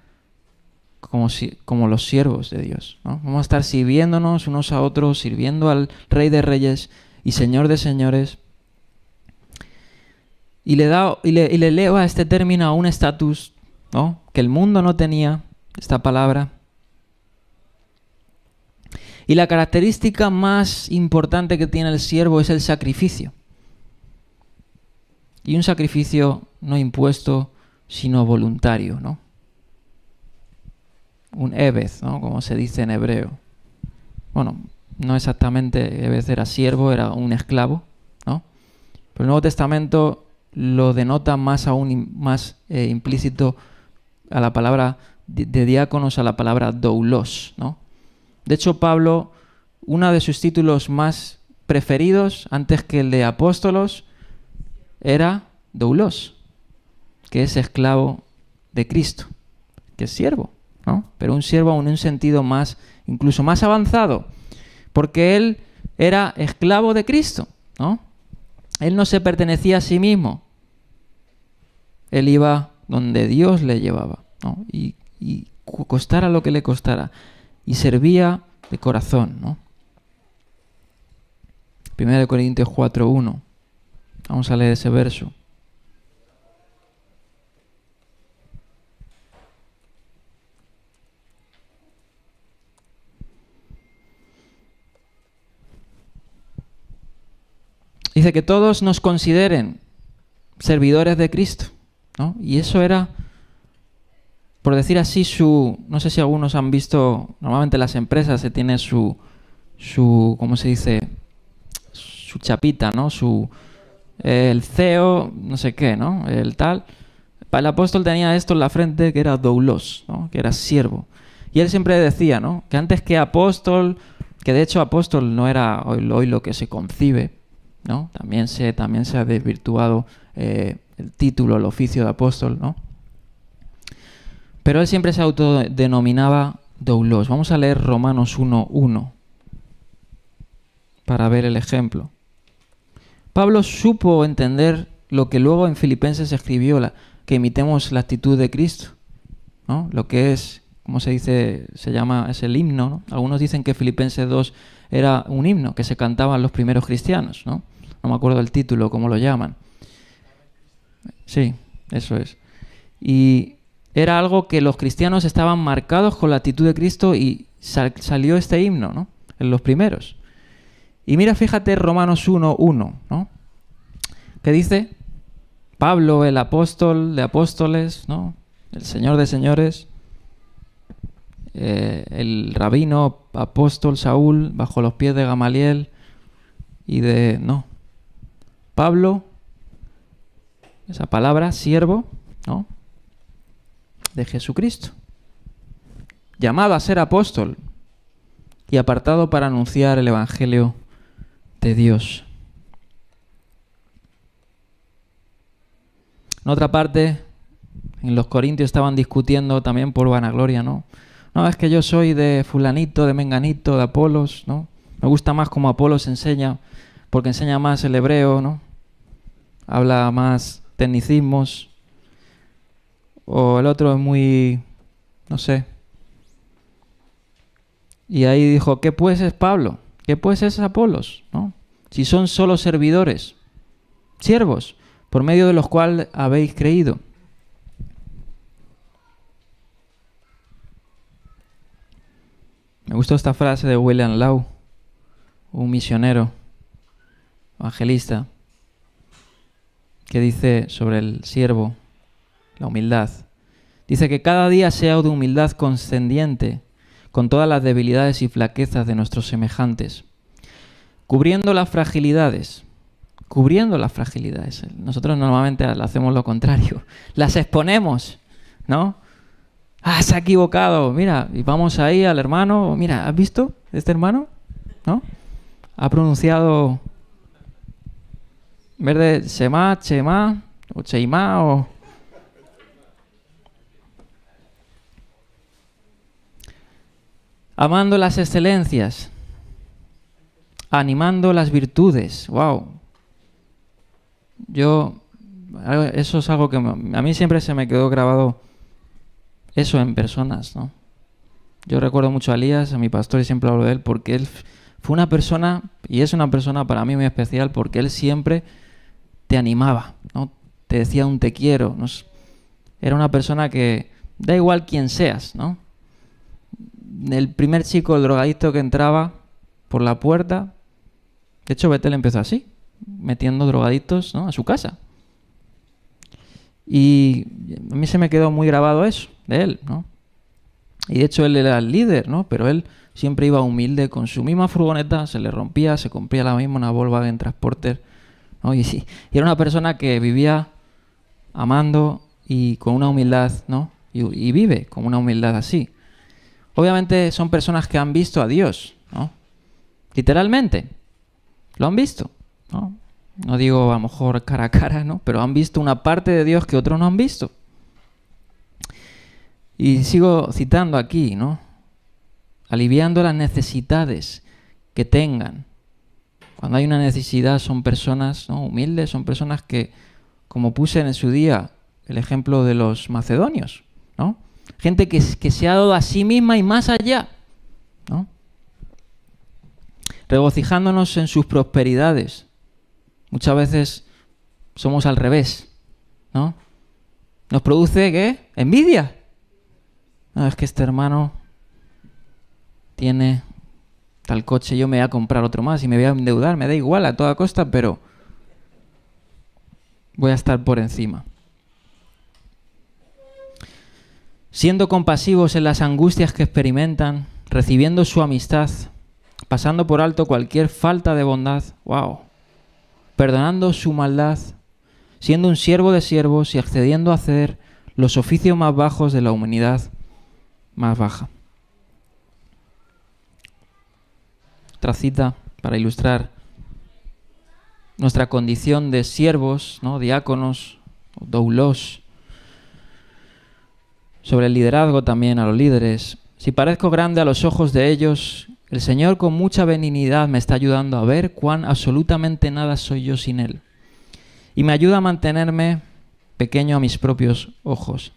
como los siervos de Dios, ¿no? Vamos a estar sirviéndonos unos a otros, sirviendo al Rey de Reyes y Señor de Señores. Y le eleva este término a un estatus, ¿no? Que el mundo no tenía, esta palabra. Y la característica más importante que tiene el siervo es el sacrificio. Y un sacrificio no impuesto, sino voluntario, ¿no? Un Eved, ¿no? Como se dice en hebreo. Bueno, no exactamente Eved era siervo, era un esclavo, ¿no? Pero el Nuevo Testamento lo denota más aún más implícito a la palabra de diáconos, a la palabra doulos, ¿no? De hecho, Pablo, uno de sus títulos más preferidos, antes que el de apóstolos, era doulos, que es esclavo de Cristo, que es siervo, ¿no? Pero un siervo en un sentido más, incluso más avanzado, porque él era esclavo de Cristo, ¿no? Él no se pertenecía a sí mismo, él iba donde Dios le llevaba, ¿no? Y costara lo que le costara, y servía de corazón, ¿no? 1 Corintios 4:1. Vamos a leer ese verso. Dice que todos nos consideren servidores de Cristo, ¿no? Y eso era, por decir así, no sé si algunos han visto, normalmente las empresas se tiene su ¿cómo se dice? Su chapita, ¿no? El CEO, no sé qué, ¿no? El tal. El apóstol tenía esto en la frente, que era doulos, ¿no? Que era siervo. Y él siempre decía, ¿no? Que antes que apóstol, que de hecho apóstol no era hoy lo que se concibe, ¿no? También se ha desvirtuado el título, el oficio de apóstol, ¿no? Pero él siempre se autodenominaba doulos. Vamos a leer Romanos 1:1 para ver el ejemplo. Pablo supo entender lo que luego en Filipenses escribió, que imitemos la actitud de Cristo, ¿no? Lo que es, como se dice, es el himno, ¿no? Algunos dicen que Filipenses 2 era un himno que se cantaban los primeros cristianos, ¿no? No me acuerdo el título, cómo lo llaman. Sí, eso es. Y era algo que los cristianos estaban marcados con la actitud de Cristo y salió este himno, ¿no? En los primeros. Y mira, fíjate Romanos 1:1, ¿no? Que dice, Pablo, el apóstol de apóstoles, ¿no? El Señor de señores, el rabino apóstol Saúl, bajo los pies de Gamaliel Pablo, esa palabra, siervo, ¿no? de Jesucristo, llamado a ser apóstol y apartado para anunciar el Evangelio de Dios. En otra parte, en los Corintios estaban discutiendo también por vanagloria, ¿no? No, es que yo soy de fulanito, de menganito, de Apolos, ¿no? Me gusta más como Apolos enseña, porque enseña más el hebreo, ¿no? Habla más tecnicismos. O el otro es muy, no sé. Y ahí dijo, ¿qué pues es Pablo? ¿Qué pues es Apolos? ¿No? Si son solo servidores, siervos, por medio de los cuales habéis creído. Me gustó esta frase de William Law, un misionero, evangelista, que dice sobre el siervo, la humildad. Dice que cada día sea de humildad condescendiente con todas las debilidades y flaquezas de nuestros semejantes, cubriendo las fragilidades. Nosotros normalmente hacemos lo contrario, las exponemos, ¿no? Se ha equivocado, mira, y vamos ahí al hermano, mira, ¿has visto este hermano? ¿No? Ha pronunciado, en vez de Shema, Chema, o Cheima, o... Amando las excelencias, animando las virtudes. ¡Wow! Eso es algo que a mí siempre se me quedó grabado, eso en personas, ¿no? Yo recuerdo mucho a Elías, a mi pastor, y siempre hablo de él, porque él fue una persona, y es una persona para mí muy especial, porque él siempre te animaba, ¿no? Te decía un te quiero, ¿no? Era una persona que da igual quién seas, ¿no? El primer chico, el drogadicto que entraba por la puerta, de hecho Betel empezó así, metiendo drogadictos, ¿no?, a su casa. Y a mí se me quedó muy grabado eso de él, ¿no? Y de hecho él era el líder, ¿no? Pero él siempre iba humilde, con su misma furgoneta, se le rompía, se compraba la misma, una Volkswagen Transporter, ¿no? Y era una persona que vivía amando y con una humildad, ¿no? Y vive con una humildad así. Obviamente son personas que han visto a Dios, ¿no? Literalmente, lo han visto, ¿no? No digo a lo mejor cara a cara, ¿no? Pero han visto una parte de Dios que otros no han visto. Y sigo citando aquí, ¿no? Aliviando las necesidades que tengan. Cuando hay una necesidad son personas, ¿no?, humildes, son personas que, como puse en su día, el ejemplo de los macedonios, ¿no? Gente que se ha dado a sí misma y más allá, ¿no? Regocijándonos en sus prosperidades. Muchas veces somos al revés, ¿no? Nos produce, ¿qué? Envidia. No, es que este hermano tiene tal coche, yo me voy a comprar otro más y me voy a endeudar, me da igual a toda costa, pero voy a estar por encima. Siendo compasivos en las angustias que experimentan, recibiendo su amistad, pasando por alto cualquier falta de bondad, ¡wow!, perdonando su maldad, siendo un siervo de siervos y accediendo a hacer los oficios más bajos de la humanidad más baja. Otra cita para ilustrar nuestra condición de siervos, ¿no?, diáconos, doulos. Sobre el liderazgo también a los líderes. Si parezco grande a los ojos de ellos, el Señor con mucha benignidad me está ayudando a ver cuán absolutamente nada soy yo sin Él. Y me ayuda a mantenerme pequeño a mis propios ojos.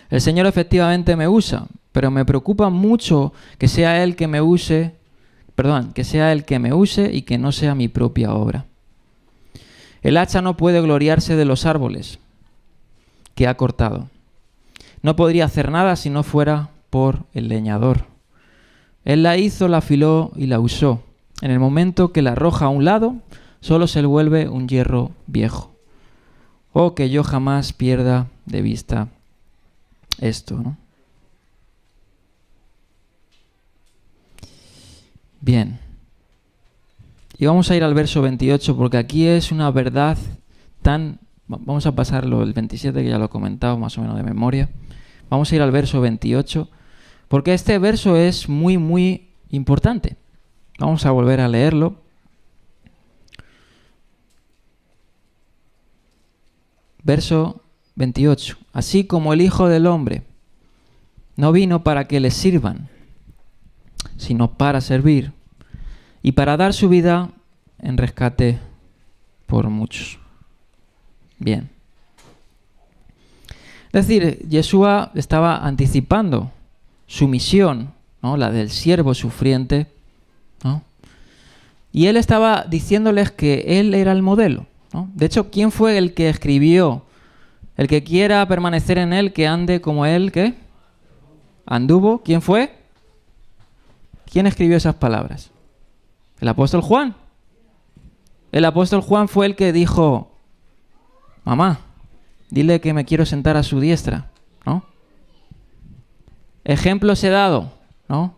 El Señor efectivamente me usa, pero me preocupa mucho que sea Él que me use, y que no sea mi propia obra. El hacha no puede gloriarse de los árboles que ha cortado. No podría hacer nada si no fuera por el leñador. Él la hizo, la afiló y la usó. En el momento que la arroja a un lado, solo se le vuelve un hierro viejo. Oh, que yo jamás pierda de vista esto, ¿no? Bien. Y vamos a ir al verso 28 porque aquí es una verdad tan... Vamos a pasarlo el 27, que ya lo he comentado más o menos de memoria. Vamos a ir al verso 28, porque este verso es muy, muy importante. Vamos a volver a leerlo. Verso 28. Así como el Hijo del Hombre no vino para que le sirvan, sino para servir y para dar su vida en rescate por muchos. Bien. Es decir, Yeshua estaba anticipando su misión, ¿no? La del siervo sufriente, ¿no? Y él estaba diciéndoles que él era el modelo, ¿no? De hecho, ¿quién fue el que escribió? El que quiera permanecer en él, que ande como él, ¿qué? Anduvo. ¿Quién fue? ¿Quién escribió esas palabras? El apóstol Juan. El apóstol Juan fue el que dijo: mamá, dile que me quiero sentar a su diestra, ¿no? Ejemplos he dado, ¿no?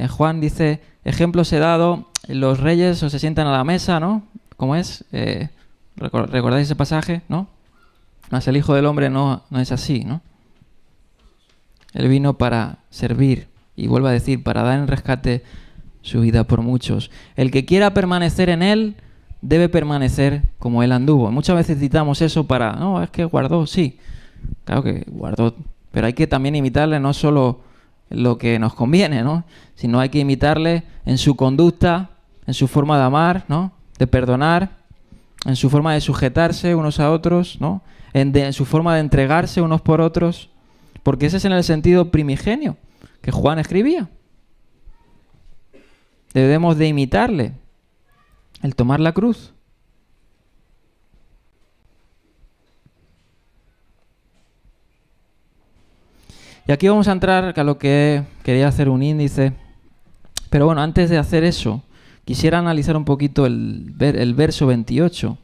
Juan dice, ejemplos he dado, los reyes o se sientan a la mesa, ¿no? ¿Cómo es? ¿Recordáis ese pasaje, no? Mas el Hijo del Hombre no es así, ¿no? Él vino para servir, y vuelvo a decir, para dar en rescate su vida por muchos. El que quiera permanecer en él, debe permanecer como él anduvo. Muchas veces citamos eso para, no, es que guardó, sí, claro que guardó, pero hay que también imitarle no solo lo que nos conviene, ¿no? Sino hay que imitarle en su conducta, en su forma de amar, ¿no? De perdonar, en su forma de sujetarse unos a otros, ¿no? En su forma de entregarse unos por otros, porque ese es en el sentido primigenio que Juan escribía. Debemos de imitarle, el tomar la cruz. Y aquí vamos a entrar a lo que quería hacer un índice. Pero bueno, antes de hacer eso, quisiera analizar un poquito el verso 28.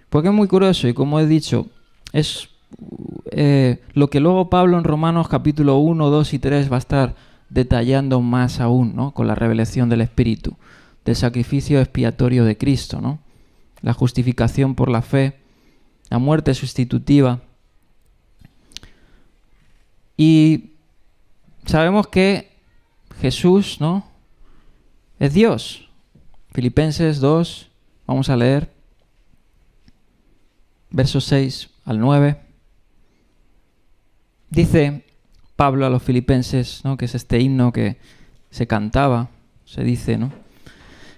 Porque es muy curioso y, como he dicho, es lo que luego Pablo en Romanos capítulo 1, 2 y 3 va a estar detallando más aún, ¿no? Con la revelación del Espíritu, del sacrificio expiatorio de Cristo, ¿no? La justificación por la fe, la muerte sustitutiva. Y sabemos que Jesús, ¿no? Es Dios. Filipenses 2, vamos a leer, versos 6 al 9. Dice Pablo a los filipenses, ¿no? Que es este himno que se cantaba, se dice, ¿no?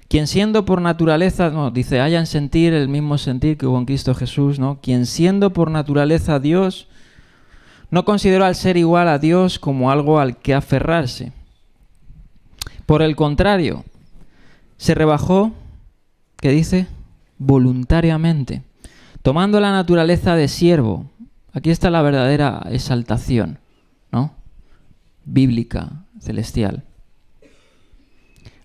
Quien siendo por naturaleza, no, dice, hayan sentir el mismo sentir que hubo en Cristo Jesús, ¿no? Quien siendo por naturaleza Dios, no consideró al ser igual a Dios como algo al que aferrarse. Por el contrario, se rebajó, ¿qué dice? Voluntariamente, tomando la naturaleza de siervo. Aquí está la verdadera exaltación, ¿no? Bíblica, celestial.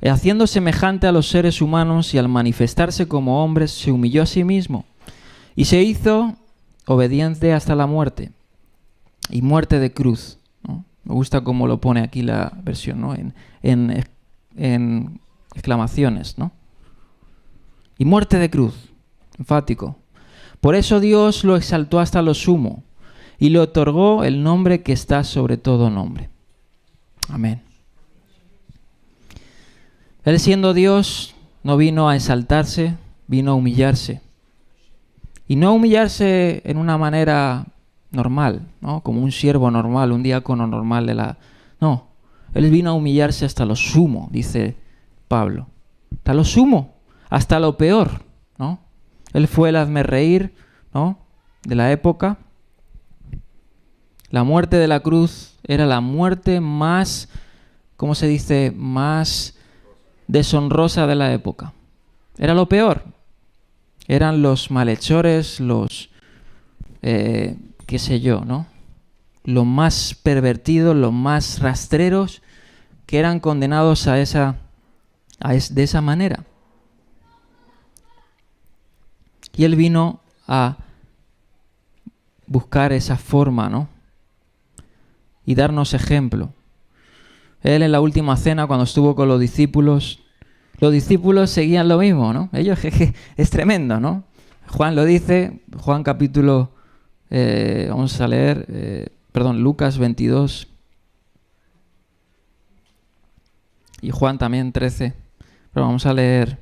Haciendo semejante a los seres humanos y al manifestarse como hombre, se humilló a sí mismo y se hizo obediente hasta la muerte, y muerte de cruz, ¿no? Me gusta cómo lo pone aquí la versión, ¿no? En exclamaciones, ¿no? Y muerte de cruz, enfático. Por eso Dios lo exaltó hasta lo sumo y le otorgó el nombre que está sobre todo nombre. Amén. Él, siendo Dios, no vino a exaltarse, vino a humillarse. Y no humillarse en una manera normal, ¿no? Como un siervo normal, un diácono normal No, Él vino a humillarse hasta lo sumo, dice Pablo. Hasta lo sumo, hasta lo peor, ¿no? Él fue el hazmerreír, ¿no? De la época. La muerte de la cruz era la muerte más, ¿cómo se dice? Más deshonrosa de la época. Era lo peor. Eran los malhechores, los, qué sé yo, ¿no? Los más pervertidos, los más rastreros, que eran condenados de esa manera. Y Él vino a buscar esa forma, ¿no? Y darnos ejemplo. Él, en la última cena, cuando estuvo con los discípulos seguían lo mismo, ¿no? Ellos, es tremendo, ¿no? Juan lo dice, Juan capítulo, vamos a leer, Lucas 22 y Juan también 13, pero vamos a leer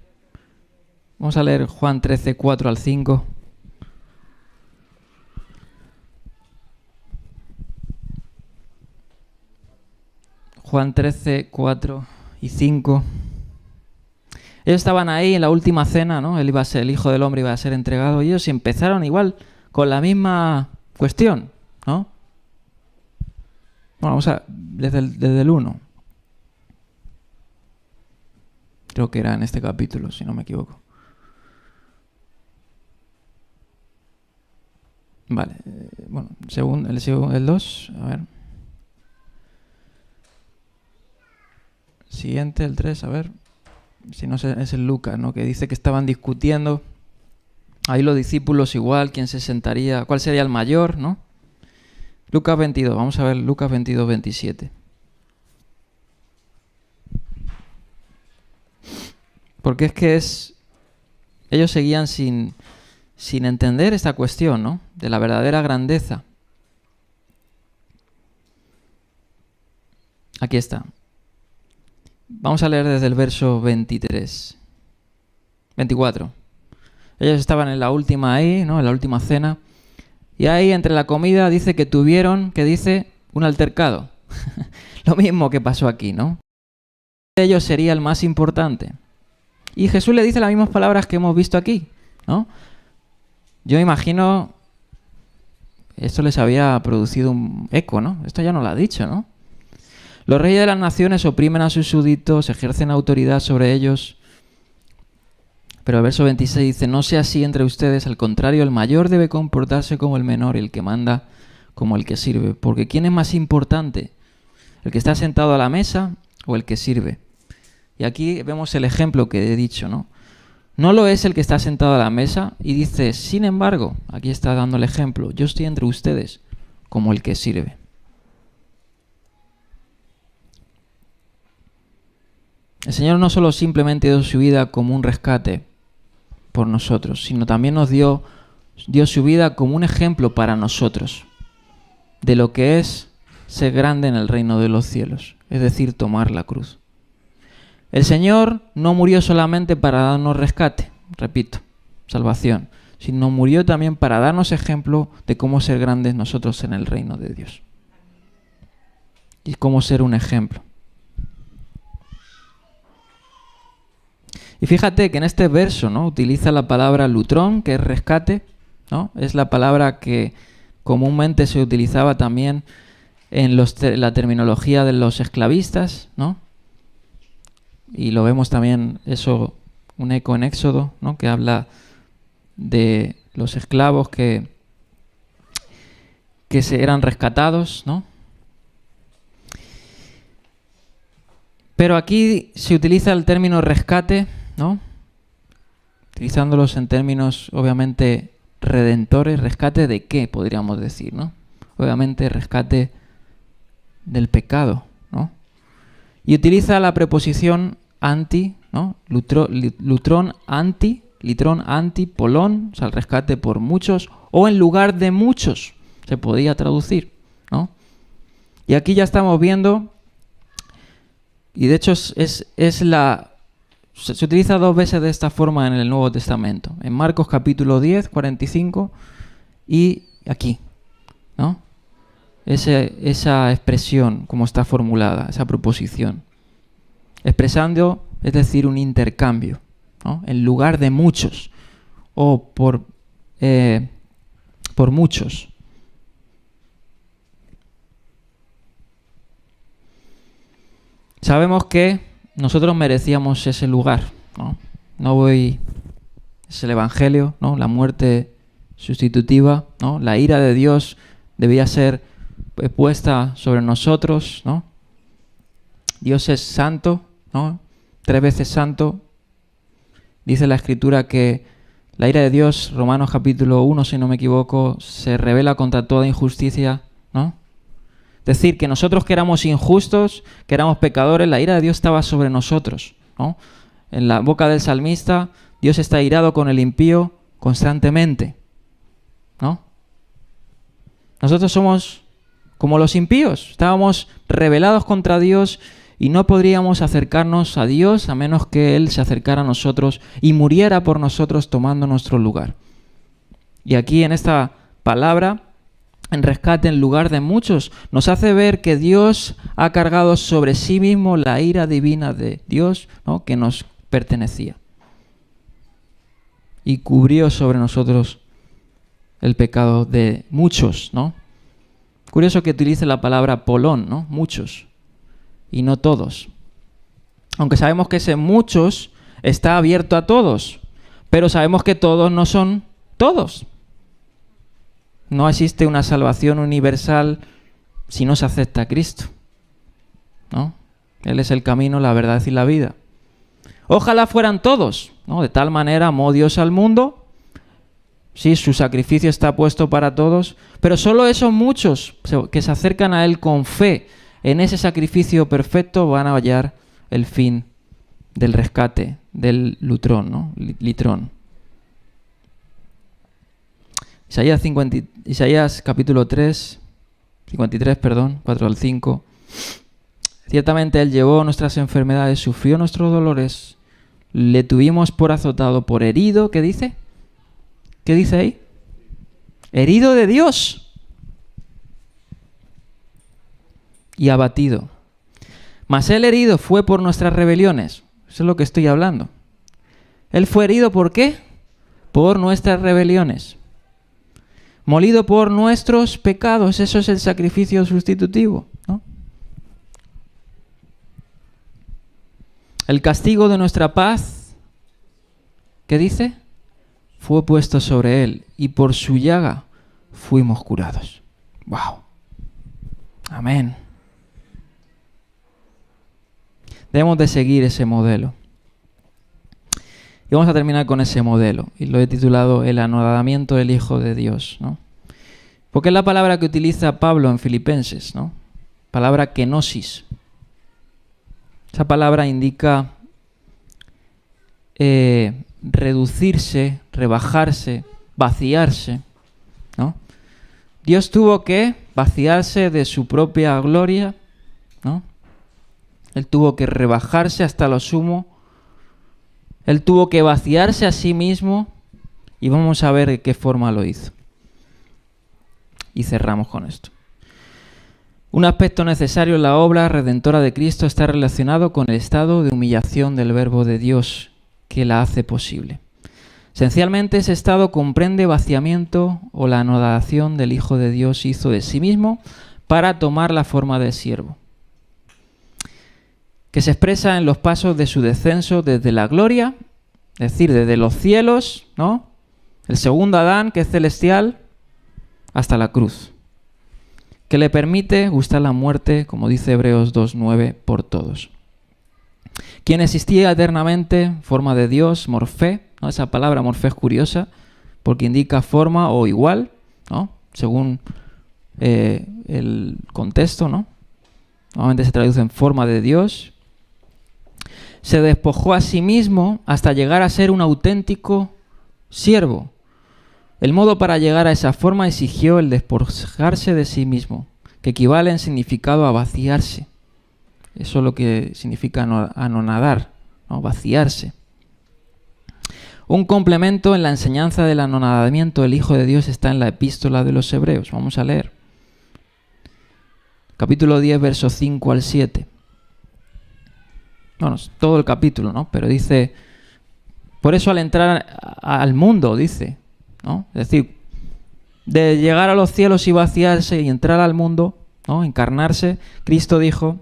Juan 13, 4 al 5. Juan 13, 4 y 5. Ellos estaban ahí en la última cena, ¿no? El Hijo del Hombre iba a ser entregado y ellos empezaron igual con la misma cuestión, ¿no? Bueno, vamos a desde el 1. Creo que era en este capítulo, si no me equivoco. Vale, bueno, el 2, a ver. Siguiente, el 3, a ver. Si no es el Lucas, ¿no? Que dice que estaban discutiendo. Ahí los discípulos igual, quién se sentaría, cuál sería el mayor, ¿no? Lucas 22, vamos a ver Lucas 22, 27. Porque es que ellos seguían sin entender esta cuestión, ¿no? De la verdadera grandeza. Aquí está. Vamos a leer desde el verso 24. Ellos estaban en la última ahí, ¿no? En la última cena. Y ahí, entre la comida, dice que tuvieron, que dice, un altercado. Lo mismo que pasó aquí, ¿no? Ellos sería el más importante. Y Jesús le dice las mismas palabras que hemos visto aquí, ¿no? Yo imagino, esto les había producido un eco, ¿no? Esto ya no lo ha dicho, ¿no? Los reyes de las naciones oprimen a sus súbditos, ejercen autoridad sobre ellos. Pero el verso 26 dice, no sea así entre ustedes, al contrario, el mayor debe comportarse como el menor y el que manda como el que sirve. Porque ¿quién es más importante? ¿El que está sentado a la mesa o el que sirve? Y aquí vemos el ejemplo que he dicho, ¿no? No lo es el que está sentado a la mesa y dice, sin embargo, aquí está dando el ejemplo, yo estoy entre ustedes como el que sirve. El Señor no solo simplemente dio su vida como un rescate por nosotros, sino también nos dio su vida como un ejemplo para nosotros de lo que es ser grande en el reino de los cielos, es decir, tomar la cruz. El Señor no murió solamente para darnos rescate, repito, salvación, sino murió también para darnos ejemplo de cómo ser grandes nosotros en el reino de Dios. Y cómo ser un ejemplo. Y fíjate que en este verso, ¿no? Utiliza la palabra lutrón, que es rescate, ¿no? Es la palabra que comúnmente se utilizaba también en la terminología de los esclavistas, ¿no? Y lo vemos también eso, un eco en Éxodo, ¿no? Que habla de los esclavos que eran rescatados, ¿no? Pero aquí se utiliza el término rescate, ¿no? Utilizándolos en términos, obviamente, redentores. ¿Rescate de qué, podríamos decir, no? Obviamente, rescate del pecado, ¿no? Y utiliza la preposición anti, ¿no? Lutrón anti, polón, o sea, el rescate por muchos, o en lugar de muchos, se podía traducir, ¿no? Y aquí ya estamos viendo, y de hecho se utiliza dos veces de esta forma en el Nuevo Testamento. En Marcos capítulo 10, 45 y aquí, ¿no? Esa expresión, como está formulada, esa proposición. Expresando, es decir, un intercambio, ¿no? En lugar de muchos o por muchos. Sabemos que nosotros merecíamos ese lugar, ¿no? Es el Evangelio, ¿no? La muerte sustitutiva, ¿no? La ira de Dios debía ser puesta sobre nosotros, ¿no? Dios es santo, ¿no? 3 veces santo. Dice la Escritura que la ira de Dios, Romanos capítulo 1, si no me equivoco, se revela contra toda injusticia, ¿no? Es decir, que nosotros que éramos injustos, que éramos pecadores, la ira de Dios estaba sobre nosotros, ¿no? En la boca del salmista, Dios está irado con el impío, constantemente, ¿no? Nosotros somos como los impíos, estábamos rebelados contra Dios y no podríamos acercarnos a Dios a menos que Él se acercara a nosotros y muriera por nosotros tomando nuestro lugar. Y aquí en esta palabra, en rescate en lugar de muchos, nos hace ver que Dios ha cargado sobre sí mismo la ira divina de Dios, ¿no?, que nos pertenecía. Y cubrió sobre nosotros el pecado de muchos, ¿no? Curioso que utilice la palabra polón, ¿no? Muchos, y no todos. Aunque sabemos que ese muchos está abierto a todos, pero sabemos que todos no son todos. No existe una salvación universal si no se acepta a Cristo, ¿no? Él es el camino, la verdad y la vida. Ojalá fueran todos, ¿no? De tal manera amó Dios al mundo. Sí, su sacrificio está puesto para todos, pero solo esos muchos que se acercan a Él con fe en ese sacrificio perfecto van a hallar el fin del rescate, del lutrón, ¿no? Litrón. Isaías capítulo 53, 4 al 5. Ciertamente Él llevó nuestras enfermedades, sufrió nuestros dolores, le tuvimos por azotado, por herido, ¿qué dice? ¿Qué dice ahí? Herido de Dios y abatido. Mas Él herido fue por nuestras rebeliones. Eso es lo que estoy hablando. Él fue herido, ¿por qué? Por nuestras rebeliones. Molido por nuestros pecados. Eso es el sacrificio sustitutivo, ¿no? El castigo de nuestra paz, ¿qué dice? Fue puesto sobre Él y por su llaga fuimos curados. ¡Wow! Amén. Debemos de seguir ese modelo. Y vamos a terminar con ese modelo. Y lo he titulado El anodamiento del Hijo de Dios, ¿no? Porque es la palabra que utiliza Pablo en Filipenses, ¿no? Palabra kenosis. Esa palabra indica reducirse, rebajarse, vaciarse, ¿no? Dios tuvo que vaciarse de su propia gloria, ¿no? Él tuvo que rebajarse hasta lo sumo. Él tuvo que vaciarse a sí mismo y vamos a ver de qué forma lo hizo. Y cerramos con esto. Un aspecto necesario en la obra redentora de Cristo está relacionado con el estado de humillación del Verbo de Dios que la hace posible. Esencialmente ese estado comprende vaciamiento o la anodación del Hijo de Dios hizo de sí mismo para tomar la forma de siervo, que se expresa en los pasos de su descenso desde la gloria, es decir, desde los cielos, ¿no? El segundo Adán, que es celestial, hasta la cruz, que le permite gustar la muerte, como dice Hebreos 2:9, por todos. Quien existía eternamente, forma de Dios, morfé, ¿no? Esa palabra morfé es curiosa, porque indica forma o igual, ¿no? Según el contexto, ¿no? Normalmente se traduce en forma de Dios. Se despojó a sí mismo hasta llegar a ser un auténtico siervo. El modo para llegar a esa forma exigió el despojarse de sí mismo, que equivale en significado a vaciarse. Eso es lo que significa anonadar, ¿no? Vaciarse. Un complemento en la enseñanza del anonadamiento del Hijo de Dios está en la epístola de los Hebreos. Vamos a leer. Capítulo 10, versos 5 al 7. Bueno, es todo el capítulo, ¿no? Pero dice, por eso al entrar al mundo, dice, ¿no? Es decir, de llegar a los cielos y vaciarse y entrar al mundo, ¿no? Encarnarse, Cristo dijo,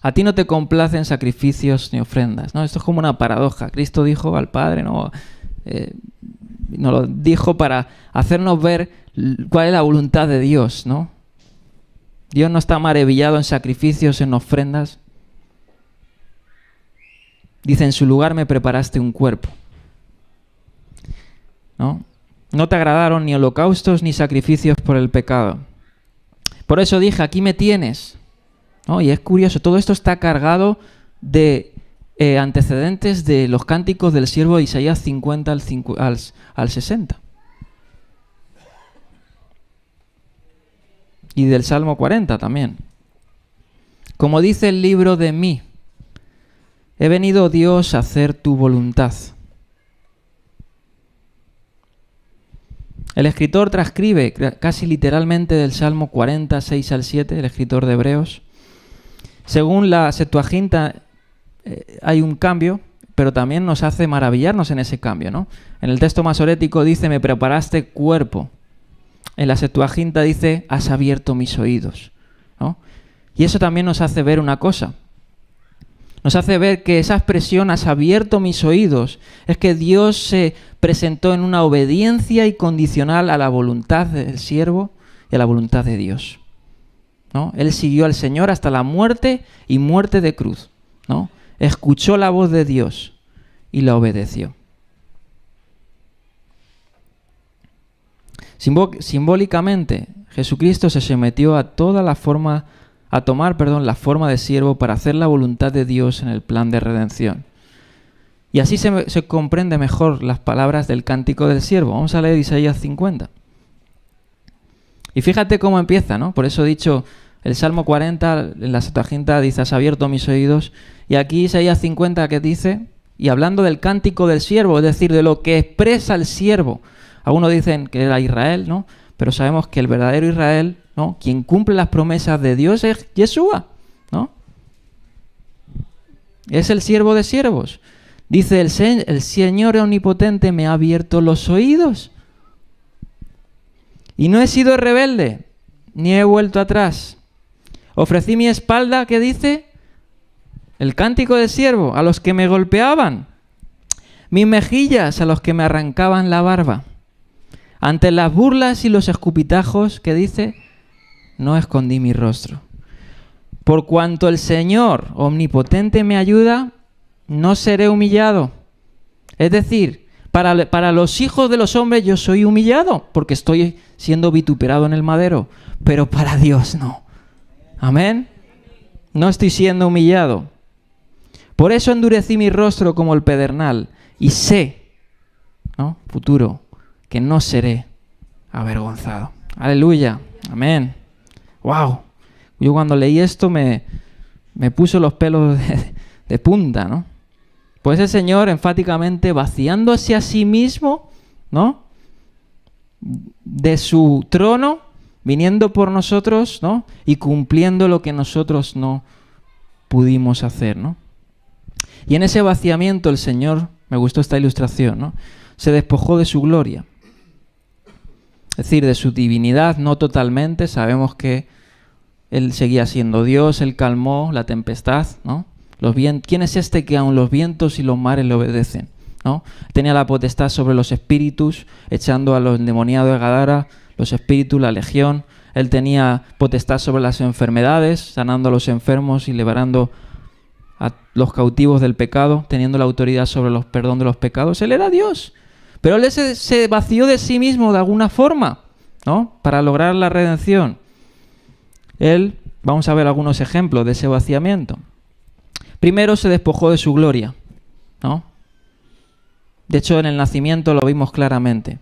a ti no te complacen sacrificios ni ofrendas, ¿no? Esto es como una paradoja. Cristo dijo al Padre, ¿no? Nos lo dijo para hacernos ver cuál es la voluntad de Dios, ¿no? Dios no está maravillado en sacrificios, en ofrendas. Dice, en su lugar me preparaste un cuerpo, ¿no? No te agradaron ni holocaustos ni sacrificios por el pecado. Por eso dije, aquí me tienes, ¿no? Y es curioso, todo esto está cargado de antecedentes de los cánticos del siervo de Isaías 50 al 60. Y del Salmo 40 también. Como dice el libro de mí, he venido, Dios, a hacer tu voluntad. El escritor transcribe casi literalmente del Salmo 40, 6 al 7, el escritor de Hebreos. Según la Septuaginta hay un cambio, pero también nos hace maravillarnos en ese cambio, ¿no? En el texto masorético dice, me preparaste cuerpo. En la Septuaginta dice, has abierto mis oídos, ¿no? Y eso también nos hace ver una cosa. Nos hace ver que esa expresión, has abierto mis oídos, es que Dios se presentó en una obediencia incondicional a la voluntad del siervo y a la voluntad de Dios, ¿no? Él siguió al Señor hasta la muerte y muerte de cruz, ¿no? Escuchó la voz de Dios y la obedeció. Simbólicamente, Jesucristo se sometió a tomar la forma de siervo para hacer la voluntad de Dios en el plan de redención. Y así se comprende mejor las palabras del cántico del siervo. Vamos a leer Isaías 50. Y fíjate cómo empieza, ¿no? Por eso he dicho, el Salmo 40, en la Septuaginta dice, has abierto mis oídos. Y aquí Isaías 50, que dice, y hablando del cántico del siervo, es decir, de lo que expresa el siervo. Algunos dicen que era Israel, ¿no? Pero sabemos que el verdadero Israel, ¿no? Quien cumple las promesas de Dios es Yeshua, ¿no? Es el siervo de siervos. Dice, el Señor omnipotente me ha abierto los oídos. Y no he sido rebelde, ni he vuelto atrás. Ofrecí mi espalda, ¿qué dice? El cántico del siervo, a los que me golpeaban. Mis mejillas, a los que me arrancaban la barba. Ante las burlas y los escupitajos, ¿qué dice? No escondí mi rostro. Por cuanto el Señor omnipotente me ayuda, no seré humillado. Es decir, para los hijos de los hombres yo soy humillado, porque estoy siendo vituperado en el madero, pero para Dios no. Amén. No estoy siendo humillado. Por eso endurecí mi rostro como el pedernal, y sé, ¿no? Futuro, que no seré avergonzado. Aleluya. Amén. Wow. Yo cuando leí esto me puso los pelos de punta, ¿no? Pues el Señor enfáticamente vaciándose a sí mismo, ¿no? De su trono, viniendo por nosotros, ¿no? Y cumpliendo lo que nosotros no pudimos hacer, ¿no? Y en ese vaciamiento el Señor, me gustó esta ilustración, ¿no? Se despojó de su gloria. Es decir, de su divinidad, no totalmente. Sabemos que Él seguía siendo Dios, Él calmó la tempestad, ¿no? ¿Quién es este que aun los vientos y los mares le obedecen? ¿No? Tenía la potestad sobre los espíritus, echando a los endemoniados de Gadara, los espíritus, la legión. Él tenía potestad sobre las enfermedades, sanando a los enfermos y liberando a los cautivos del pecado, teniendo la autoridad sobre los perdón de los pecados. Él era Dios, pero Él se vació de sí mismo de alguna forma, ¿no? Para lograr la redención. Él, vamos a ver algunos ejemplos de ese vaciamiento. Primero se despojó de su gloria, ¿no? De hecho, en el nacimiento lo vimos claramente.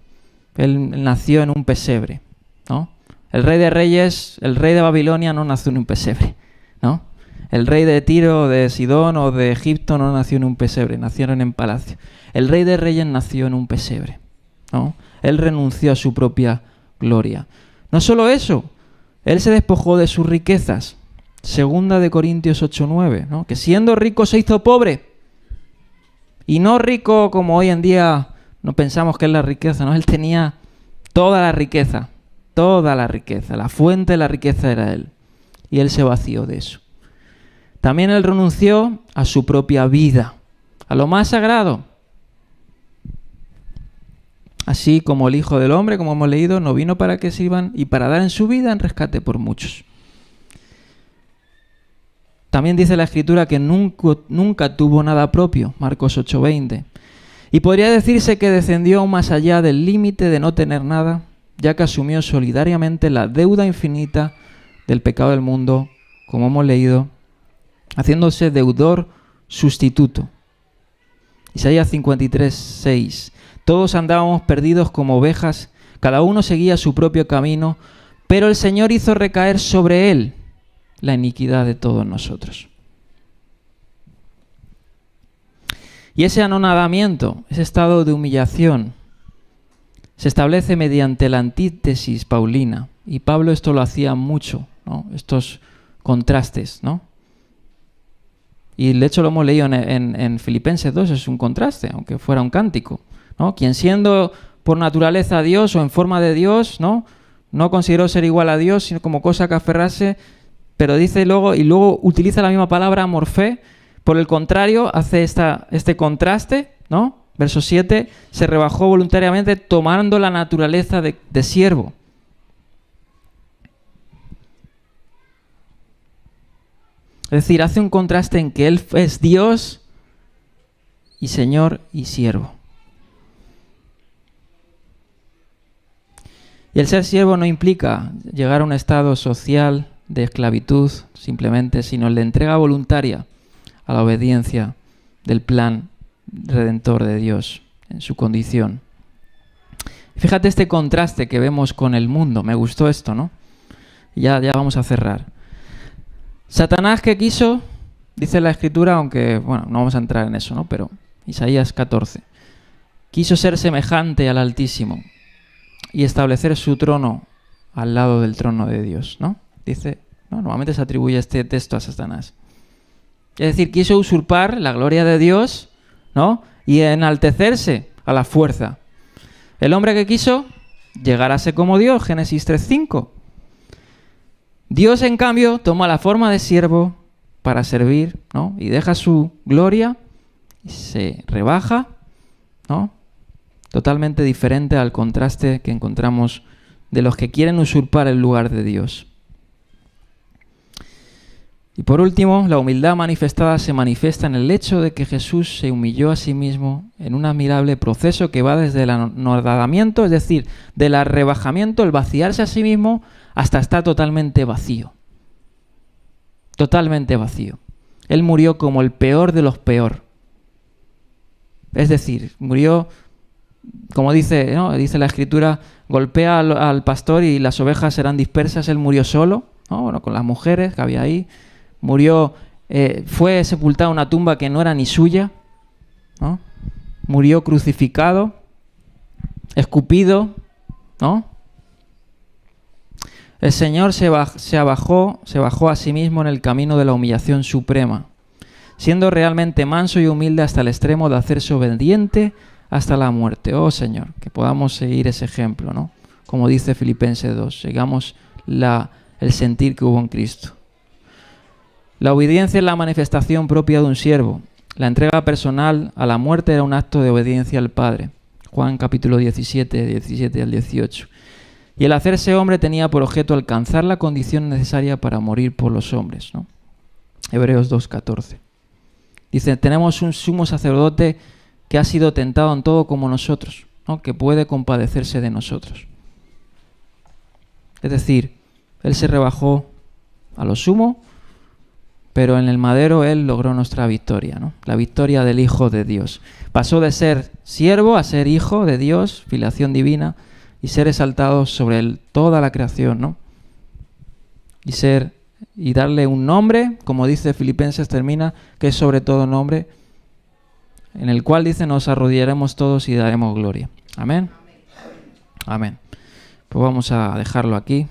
Él nació en un pesebre, ¿no? El rey de reyes, el rey de Babilonia no nació en un pesebre, ¿no? El rey de Tiro, de Sidón o de Egipto no nació en un pesebre, nacieron en palacio. El rey de reyes nació en un pesebre, ¿no? Él renunció a su propia gloria. No solo eso, Él se despojó de sus riquezas. Segunda de Corintios 8:9, ¿no? Que siendo rico se hizo pobre. Y no rico como hoy en día no pensamos que es la riqueza, ¿no? Él tenía toda la riqueza. La fuente de la riqueza era Él. Y Él se vació de eso. También Él renunció a su propia vida, a lo más sagrado. Así como el Hijo del Hombre, como hemos leído, no vino para que sirvan y para dar en su vida en rescate por muchos. También dice la Escritura que nunca tuvo nada propio, Marcos 8:20. Y podría decirse que descendió aún más allá del límite de no tener nada, ya que asumió solidariamente la deuda infinita del pecado del mundo, como hemos leído, haciéndose deudor sustituto. Isaías 53:6. Todos andábamos perdidos como ovejas, cada uno seguía su propio camino, pero el Señor hizo recaer sobre él la iniquidad de todos nosotros. Y ese anonadamiento, ese estado de humillación, se establece mediante la antítesis paulina. Y Pablo esto lo hacía mucho, ¿no? Estos contrastes, ¿no? Y de hecho lo hemos leído en Filipenses 2, es un contraste, aunque fuera un cántico, ¿no? Quien siendo por naturaleza Dios o en forma de Dios, ¿no? No consideró ser igual a Dios, sino como cosa que aferrarse, pero dice luego utiliza la misma palabra, morfé. Por el contrario, hace este contraste, ¿no? Verso 7, se rebajó voluntariamente tomando la naturaleza de siervo. Es decir, hace un contraste en que Él es Dios y Señor y siervo. Y el ser siervo no implica llegar a un estado social de esclavitud simplemente, sino el de entrega voluntaria a la obediencia del plan redentor de Dios en su condición. Fíjate este contraste que vemos con el mundo. Me gustó esto, ¿no? Ya vamos a cerrar. Satanás, que quiso, dice la Escritura, aunque, bueno, no vamos a entrar en eso, ¿no? Pero Isaías 14. Quiso ser semejante al Altísimo y establecer su trono al lado del trono de Dios, ¿no? Dice, ¿no? Normalmente se atribuye este texto a Satanás. Es decir, quiso usurpar la gloria de Dios, ¿no? Y enaltecerse a la fuerza. El hombre que quiso llegar a ser como Dios, Génesis 3:5. Dios, en cambio, toma la forma de siervo para servir, ¿no? Y deja su gloria y se rebaja, ¿no? Totalmente diferente al contraste que encontramos de los que quieren usurpar el lugar de Dios. Y por último, la humildad manifestada se manifiesta en el hecho de que Jesús se humilló a sí mismo en un admirable proceso que va desde el anonadamiento, es decir, del rebajamiento, el vaciarse a sí mismo, hasta estar totalmente vacío. Totalmente vacío. Él murió como el peor de los peor. Es decir, murió, como dice, ¿no? Dice la Escritura, golpea al pastor y las ovejas serán dispersas. Él murió solo, ¿no? Bueno, con las mujeres que había ahí. Murió, fue sepultado en una tumba que no era ni suya, ¿no? Murió crucificado, escupido, ¿no? El Señor se bajó a sí mismo en el camino de la humillación suprema, siendo realmente manso y humilde hasta el extremo de hacerse obediente hasta la muerte. Oh Señor, que podamos seguir ese ejemplo, ¿no? Como dice Filipenses 2, sigamos el sentir que hubo en Cristo. La obediencia es la manifestación propia de un siervo. La entrega personal a la muerte era un acto de obediencia al Padre. Juan capítulo 17 al 18. Y el hacerse hombre tenía por objeto alcanzar la condición necesaria para morir por los hombres, ¿no? Hebreos 2:14. Dice, tenemos un sumo sacerdote que ha sido tentado en todo como nosotros, ¿no? Que puede compadecerse de nosotros. Es decir, Él se rebajó a lo sumo, pero en el madero Él logró nuestra victoria, ¿no? La victoria del Hijo de Dios. Pasó de ser siervo a ser Hijo de Dios, filiación divina, y ser exaltado sobre toda la creación, ¿no? Y darle un nombre, como dice Filipenses, termina, que es sobre todo nombre, en el cual dice, nos arrodillaremos todos y daremos gloria. Amén. Amén. Pues vamos a dejarlo aquí.